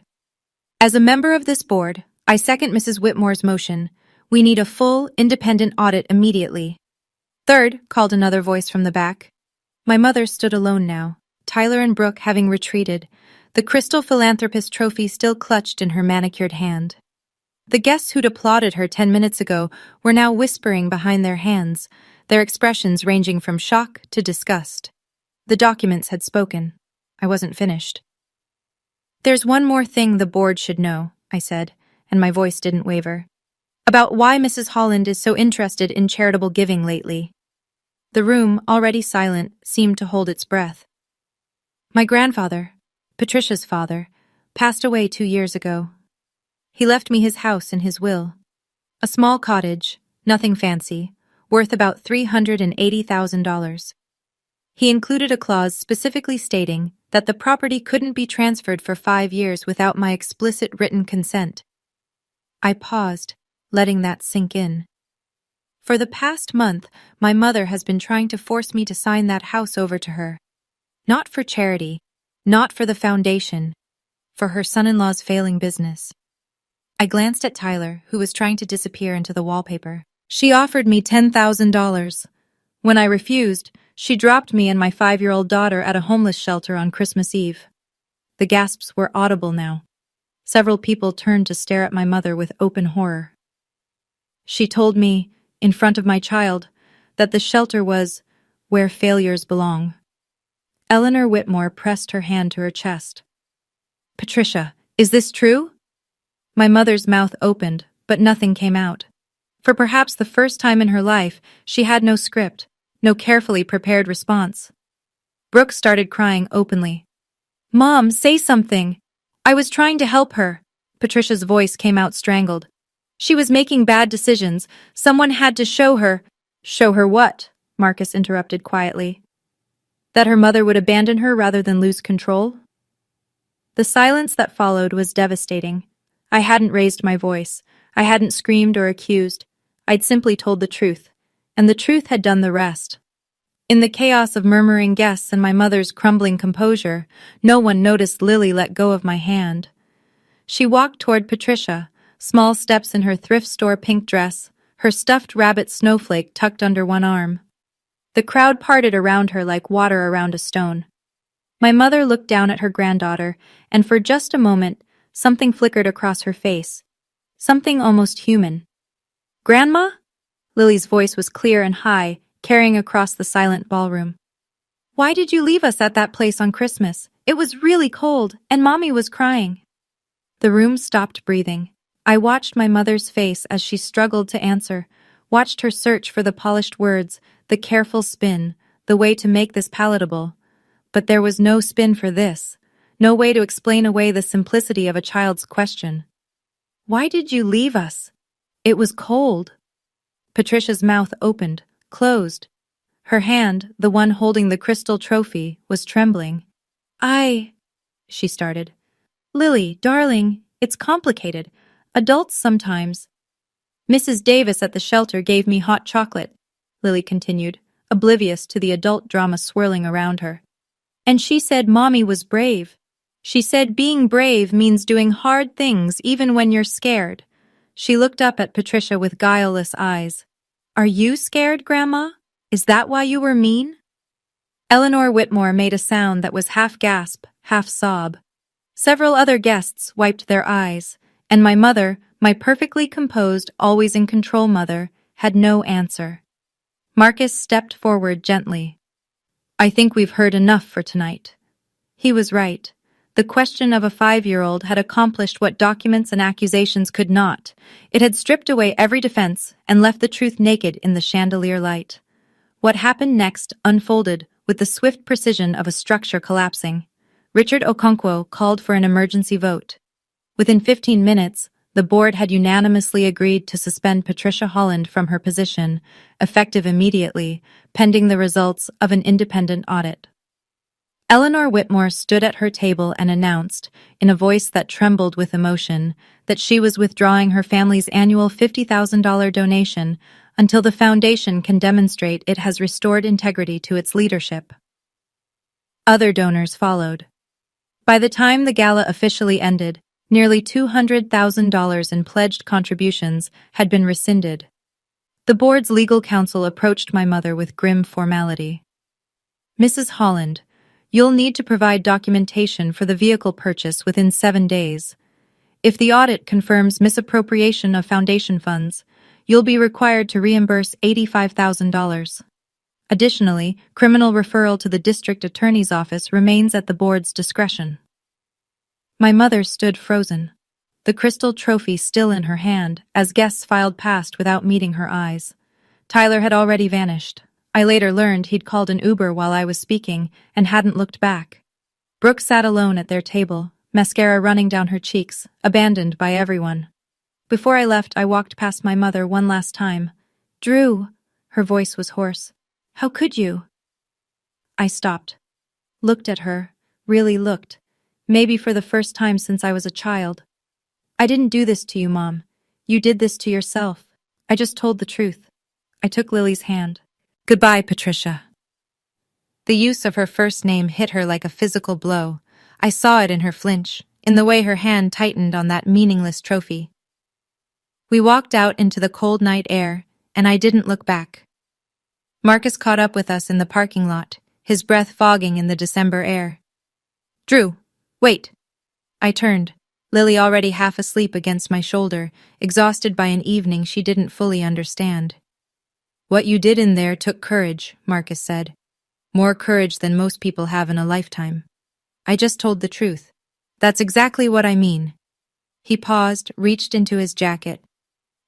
As a member of this board, I second Mrs. Whitmore's motion. We need a full, independent audit immediately. Third, called another voice from the back. My mother stood alone now, Tyler and Brooke having retreated, the Crystal Philanthropist trophy still clutched in her manicured hand. The guests who'd applauded her 10 minutes ago were now whispering behind their hands, their expressions ranging from shock to disgust. The documents had spoken. I wasn't finished. There's one more thing the board should know, I said, and my voice didn't waver. About why Mrs. Holland is so interested in charitable giving lately. The room, already silent, seemed to hold its breath. My grandfather, Patricia's father, passed away 2 years ago. He left me his house in his will. A small cottage, nothing fancy, worth about $380,000. He included a clause specifically stating that the property couldn't be transferred for 5 years without my explicit written consent. I paused, letting that sink in. For the past month, my mother has been trying to force me to sign that house over to her. Not for charity, not for the foundation, for her son-in-law's failing business. I glanced at Tyler, who was trying to disappear into the wallpaper. She offered me $10,000. When I refused, she dropped me and my 5-year-old daughter at a homeless shelter on Christmas Eve. The gasps were audible now. Several people turned to stare at my mother with open horror. She told me, in front of my child, that the shelter was where failures belong. Eleanor Whitmore pressed her hand to her chest. Patricia, is this true? My mother's mouth opened, but nothing came out. For perhaps the first time in her life, she had no script, no carefully prepared response. Brooke started crying openly. Mom, say something. I was trying to help her. Patricia's voice came out strangled. She was making bad decisions. Someone had to show her. Show her what? Marcus interrupted quietly. That her mother would abandon her rather than lose control? The silence that followed was devastating. I hadn't raised my voice. I hadn't screamed or accused. I'd simply told the truth, and the truth had done the rest. In the chaos of murmuring guests and my mother's crumbling composure, no one noticed Lily let go of my hand. She walked toward Patricia, small steps in her thrift store pink dress, her stuffed rabbit snowflake tucked under one arm. The crowd parted around her like water around a stone. My mother looked down at her granddaughter, and for just a moment, something flickered across her face. Something almost human. Grandma? Lily's voice was clear and high, carrying across the silent ballroom. Why did you leave us at that place on Christmas? It was really cold, and Mommy was crying. The room stopped breathing. I watched my mother's face as she struggled to answer, watched her search for the polished words, the careful spin, the way to make this palatable. But there was no spin for this, no way to explain away the simplicity of a child's question. Why did you leave us? It was cold. Patricia's mouth opened, closed. Her hand, the one holding the crystal trophy, was trembling. She started. Lily, darling, it's complicated. Adults sometimes. Mrs. Davis at the shelter gave me hot chocolate, Lily continued, oblivious to the adult drama swirling around her. And she said Mommy was brave. She said being brave means doing hard things even when you're scared. She looked up at Patricia with guileless eyes. Are you scared, Grandma? Is that why you were mean? Eleanor Whitmore made a sound that was half gasp, half sob. Several other guests wiped their eyes, and my mother, my perfectly composed, always in control mother, had no answer. Marcus stepped forward gently. I think we've heard enough for tonight. He was right. The question of a 5-year-old had accomplished what documents and accusations could not. It had stripped away every defense and left the truth naked in the chandelier light. What happened next unfolded with the swift precision of a structure collapsing. Richard Okonkwo called for an emergency vote. Within 15 minutes, the board had unanimously agreed to suspend Patricia Holland from her position, effective immediately, pending the results of an independent audit. Eleanor Whitmore stood at her table and announced, in a voice that trembled with emotion, that she was withdrawing her family's annual $50,000 donation until the foundation can demonstrate it has restored integrity to its leadership. Other donors followed. By the time the gala officially ended, nearly $200,000 in pledged contributions had been rescinded. The board's legal counsel approached my mother with grim formality. "Mrs. Holland, you'll need to provide documentation for the vehicle purchase within 7 days. If the audit confirms misappropriation of foundation funds, you'll be required to reimburse $85,000. Additionally, criminal referral to the district attorney's office remains at the board's discretion." My mother stood frozen, the crystal trophy still in her hand, as guests filed past without meeting her eyes. Tyler had already vanished. I later learned he'd called an Uber while I was speaking and hadn't looked back. Brooke sat alone at their table, mascara running down her cheeks, abandoned by everyone. Before I left, I walked past my mother one last time. "Drew," her voice was hoarse. "How could you?" I stopped, looked at her, really looked, maybe for the first time since I was a child. "I didn't do this to you, Mom. You did this to yourself. I just told the truth." I took Lily's hand. "Goodbye, Patricia." The use of her first name hit her like a physical blow. I saw it in her flinch, in the way her hand tightened on that meaningless trophy. We walked out into the cold night air, and I didn't look back. Marcus caught up with us in the parking lot, his breath fogging in the December air. "Drew, wait." I turned, Lily already half asleep against my shoulder, exhausted by an evening she didn't fully understand. "What you did in there took courage," Marcus said. "More courage than most people have in a lifetime." I just told the truth. "That's exactly what I mean." He paused, reached into his jacket.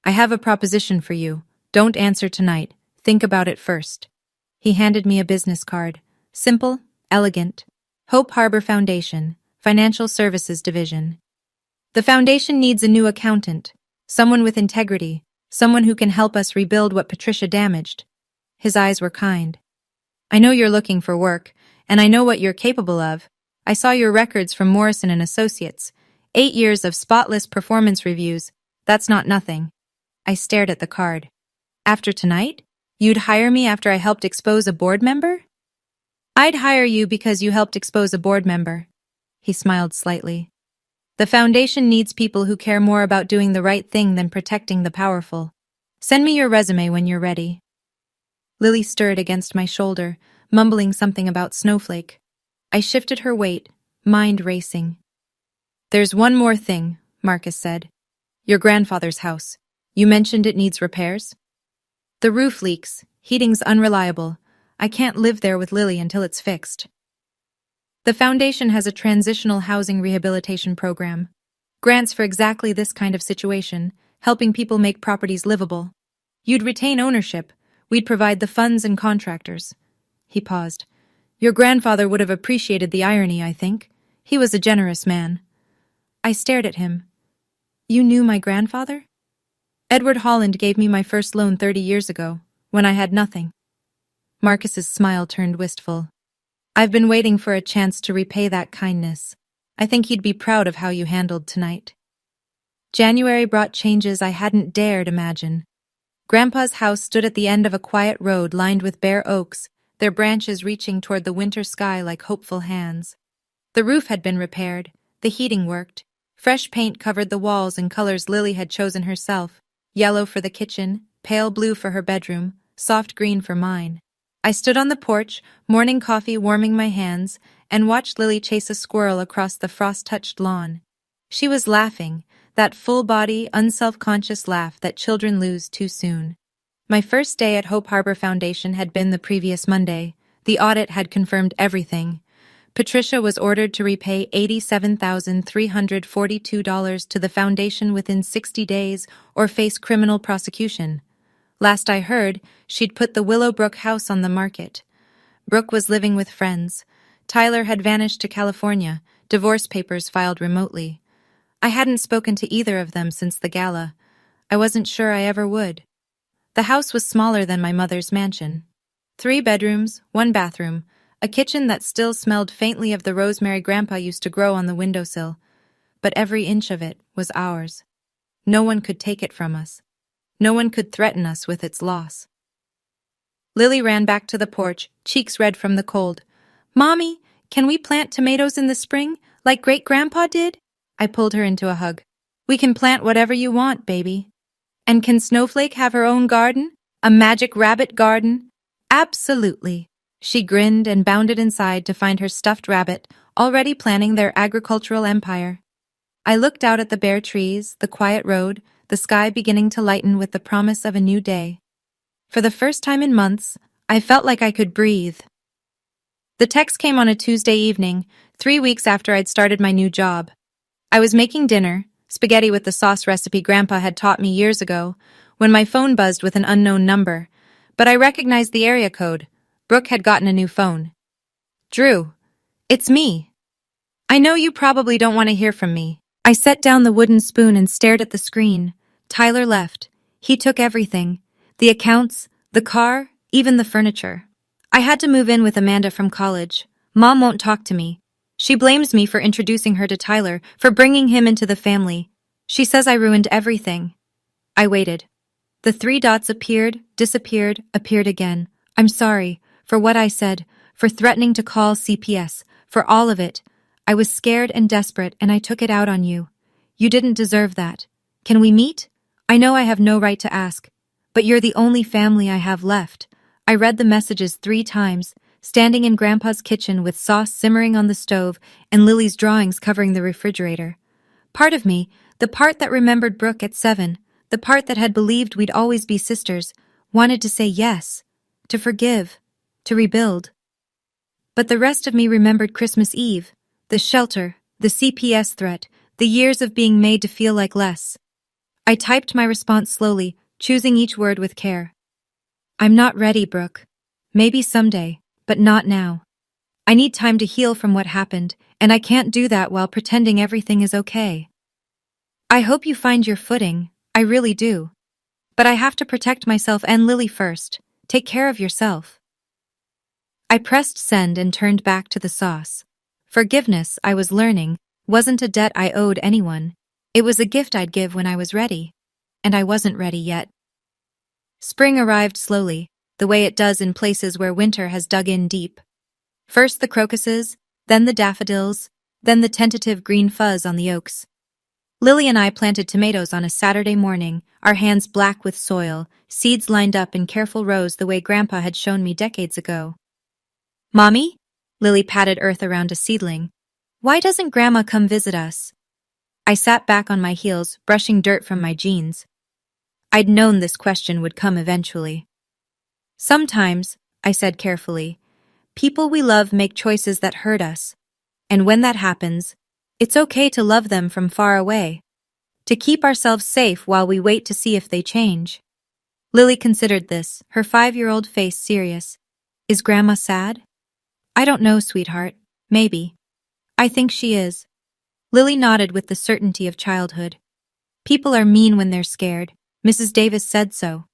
"I have a proposition for you. Don't answer tonight. Think about it first." He handed me a business card. Simple, elegant. Hope Harbor Foundation, Financial Services Division. "The foundation needs a new accountant, someone with integrity, someone who can help us rebuild what Patricia damaged." His eyes were kind. "I know you're looking for work, and I know what you're capable of. I saw your records from Morrison and Associates. 8 years of spotless performance reviews. That's not nothing." I stared at the card. "After tonight? You'd hire me after I helped expose a board member?" "I'd hire you because you helped expose a board member." He smiled slightly. "The foundation needs people who care more about doing the right thing than protecting the powerful. Send me your resume when you're ready." Lily stirred against my shoulder, mumbling something about Snowflake. I shifted her weight, mind racing. "There's one more thing," Marcus said. "Your grandfather's house. You mentioned it needs repairs?" "The roof leaks, heating's unreliable. I can't live there with Lily until it's fixed." "The foundation has a transitional housing rehabilitation program. Grants for exactly this kind of situation, helping people make properties livable. You'd retain ownership. We'd provide the funds and contractors." He paused. "Your grandfather would have appreciated the irony, I think. He was a generous man." I stared at him. "You knew my grandfather?" "Edward Holland gave me my first loan 30 years ago, when I had nothing." Marcus's smile turned wistful. "I've been waiting for a chance to repay that kindness. I think he'd be proud of how you handled tonight." January brought changes I hadn't dared imagine. Grandpa's house stood at the end of a quiet road lined with bare oaks, their branches reaching toward the winter sky like hopeful hands. The roof had been repaired, the heating worked, fresh paint covered the walls in colors Lily had chosen herself, yellow for the kitchen, pale blue for her bedroom, soft green for mine. I stood on the porch, morning coffee warming my hands, and watched Lily chase a squirrel across the frost-touched lawn. She was laughing, that full-body, unself-conscious laugh that children lose too soon. My first day at Hope Harbor Foundation had been the previous Monday. The audit had confirmed everything. Patricia was ordered to repay $87,342 to the foundation within 60 days or face criminal prosecution. Last I heard, she'd put the Willowbrook house on the market. Brooke was living with friends. Tyler had vanished to California, divorce papers filed remotely. I hadn't spoken to either of them since the gala. I wasn't sure I ever would. The house was smaller than my mother's mansion. 3 bedrooms, 1 bathroom, a kitchen that still smelled faintly of the rosemary Grandpa used to grow on the windowsill. But every inch of it was ours. No one could take it from us. No one could threaten us with its loss. Lily ran back to the porch, cheeks red from the cold. "Mommy, can we plant tomatoes in the spring, like Great-Grandpa did?" I pulled her into a hug. "We can plant whatever you want, baby." "And can Snowflake have her own garden? A magic rabbit garden?" "Absolutely." She grinned and bounded inside to find her stuffed rabbit, already planning their agricultural empire. I looked out at the bare trees, the quiet road, the sky beginning to lighten with the promise of a new day. For the first time in months, I felt like I could breathe. The text came on a Tuesday evening, 3 weeks after I'd started my new job. I was making dinner, spaghetti with the sauce recipe Grandpa had taught me years ago, when my phone buzzed with an unknown number. But I recognized the area code. Brooke had gotten a new phone. "Drew, it's me. I know you probably don't want to hear from me." I set down the wooden spoon and stared at the screen. Tyler left. He took everything. The accounts, the car, even the furniture. I had to move in with Amanda from college. Mom won't talk to me. She blames me for introducing her to Tyler, for bringing him into the family. She says I ruined everything. I waited. The 3 dots appeared, disappeared, appeared again. "I'm sorry, for what I said, for threatening to call CPS, for all of it. I was scared and desperate, and I took it out on you. You didn't deserve that. Can we meet? I know I have no right to ask, but you're the only family I have left." I read the messages 3 times, standing in Grandpa's kitchen with sauce simmering on the stove and Lily's drawings covering the refrigerator. Part of me, the part that remembered Brooke at 7, the part that had believed we'd always be sisters, wanted to say yes, to forgive, to rebuild. But the rest of me remembered Christmas Eve, the shelter, the CPS threat, the years of being made to feel like less. I typed my response slowly, choosing each word with care. "I'm not ready, Brooke. Maybe someday, but not now. I need time to heal from what happened, and I can't do that while pretending everything is okay. I hope you find your footing, I really do. But I have to protect myself and Lily first. Take care of yourself." I pressed send and turned back to the sauce. Forgiveness, I was learning, wasn't a debt I owed anyone. It was a gift I'd give when I was ready. And I wasn't ready yet. Spring arrived slowly, the way it does in places where winter has dug in deep. First the crocuses, then the daffodils, then the tentative green fuzz on the oaks. Lily and I planted tomatoes on a Saturday morning, our hands black with soil, seeds lined up in careful rows the way Grandpa had shown me decades ago. "Mommy?" Lily patted earth around a seedling. "Why doesn't Grandma come visit us?" I sat back on my heels, brushing dirt from my jeans. I'd known this question would come eventually. "Sometimes," I said carefully, "people we love make choices that hurt us. And when that happens, it's okay to love them from far away. To keep ourselves safe while we wait to see if they change." Lily considered this, her 5-year-old face serious. "Is Grandma sad?" "I don't know, sweetheart. Maybe. I think she is." Lily nodded with the certainty of childhood. "People are mean when they're scared. Mrs. Davis said so."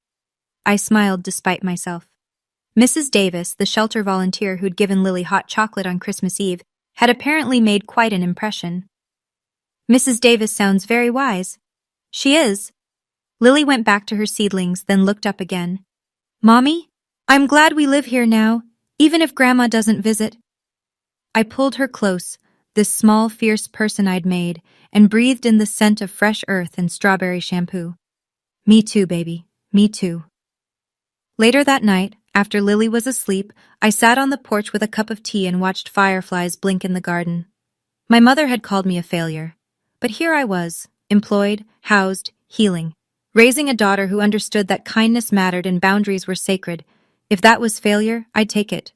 I smiled despite myself. Mrs. Davis, the shelter volunteer who'd given Lily hot chocolate on Christmas Eve, had apparently made quite an impression. "Mrs. Davis sounds very wise." "She is." Lily went back to her seedlings, then looked up again. "Mommy, I'm glad we live here now, even if Grandma doesn't visit." I pulled her close, this small, fierce person I'd made, and breathed in the scent of fresh earth and strawberry shampoo. "Me too, baby. Me too." Later that night, after Lily was asleep, I sat on the porch with a cup of tea and watched fireflies blink in the garden. My mother had called me a failure. But here I was, employed, housed, healing, raising a daughter who understood that kindness mattered and boundaries were sacred. If that was failure, I'd take it.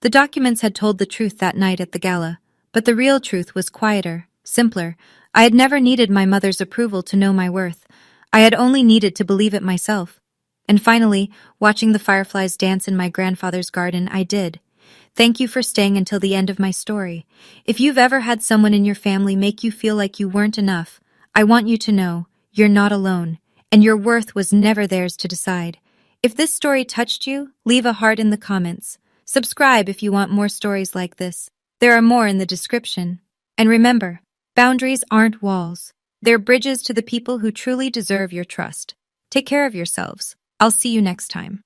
The documents had told the truth that night at the gala, but the real truth was quieter, simpler. I had never needed my mother's approval to know my worth. I had only needed to believe it myself. And finally, watching the fireflies dance in my grandfather's garden, I did. Thank you for staying until the end of my story. If you've ever had someone in your family make you feel like you weren't enough, I want you to know you're not alone, and your worth was never theirs to decide. If this story touched you, leave a heart in the comments. Subscribe if you want more stories like this. There are more in the description. And remember, boundaries aren't walls. They're bridges to the people who truly deserve your trust. Take care of yourselves. I'll see you next time.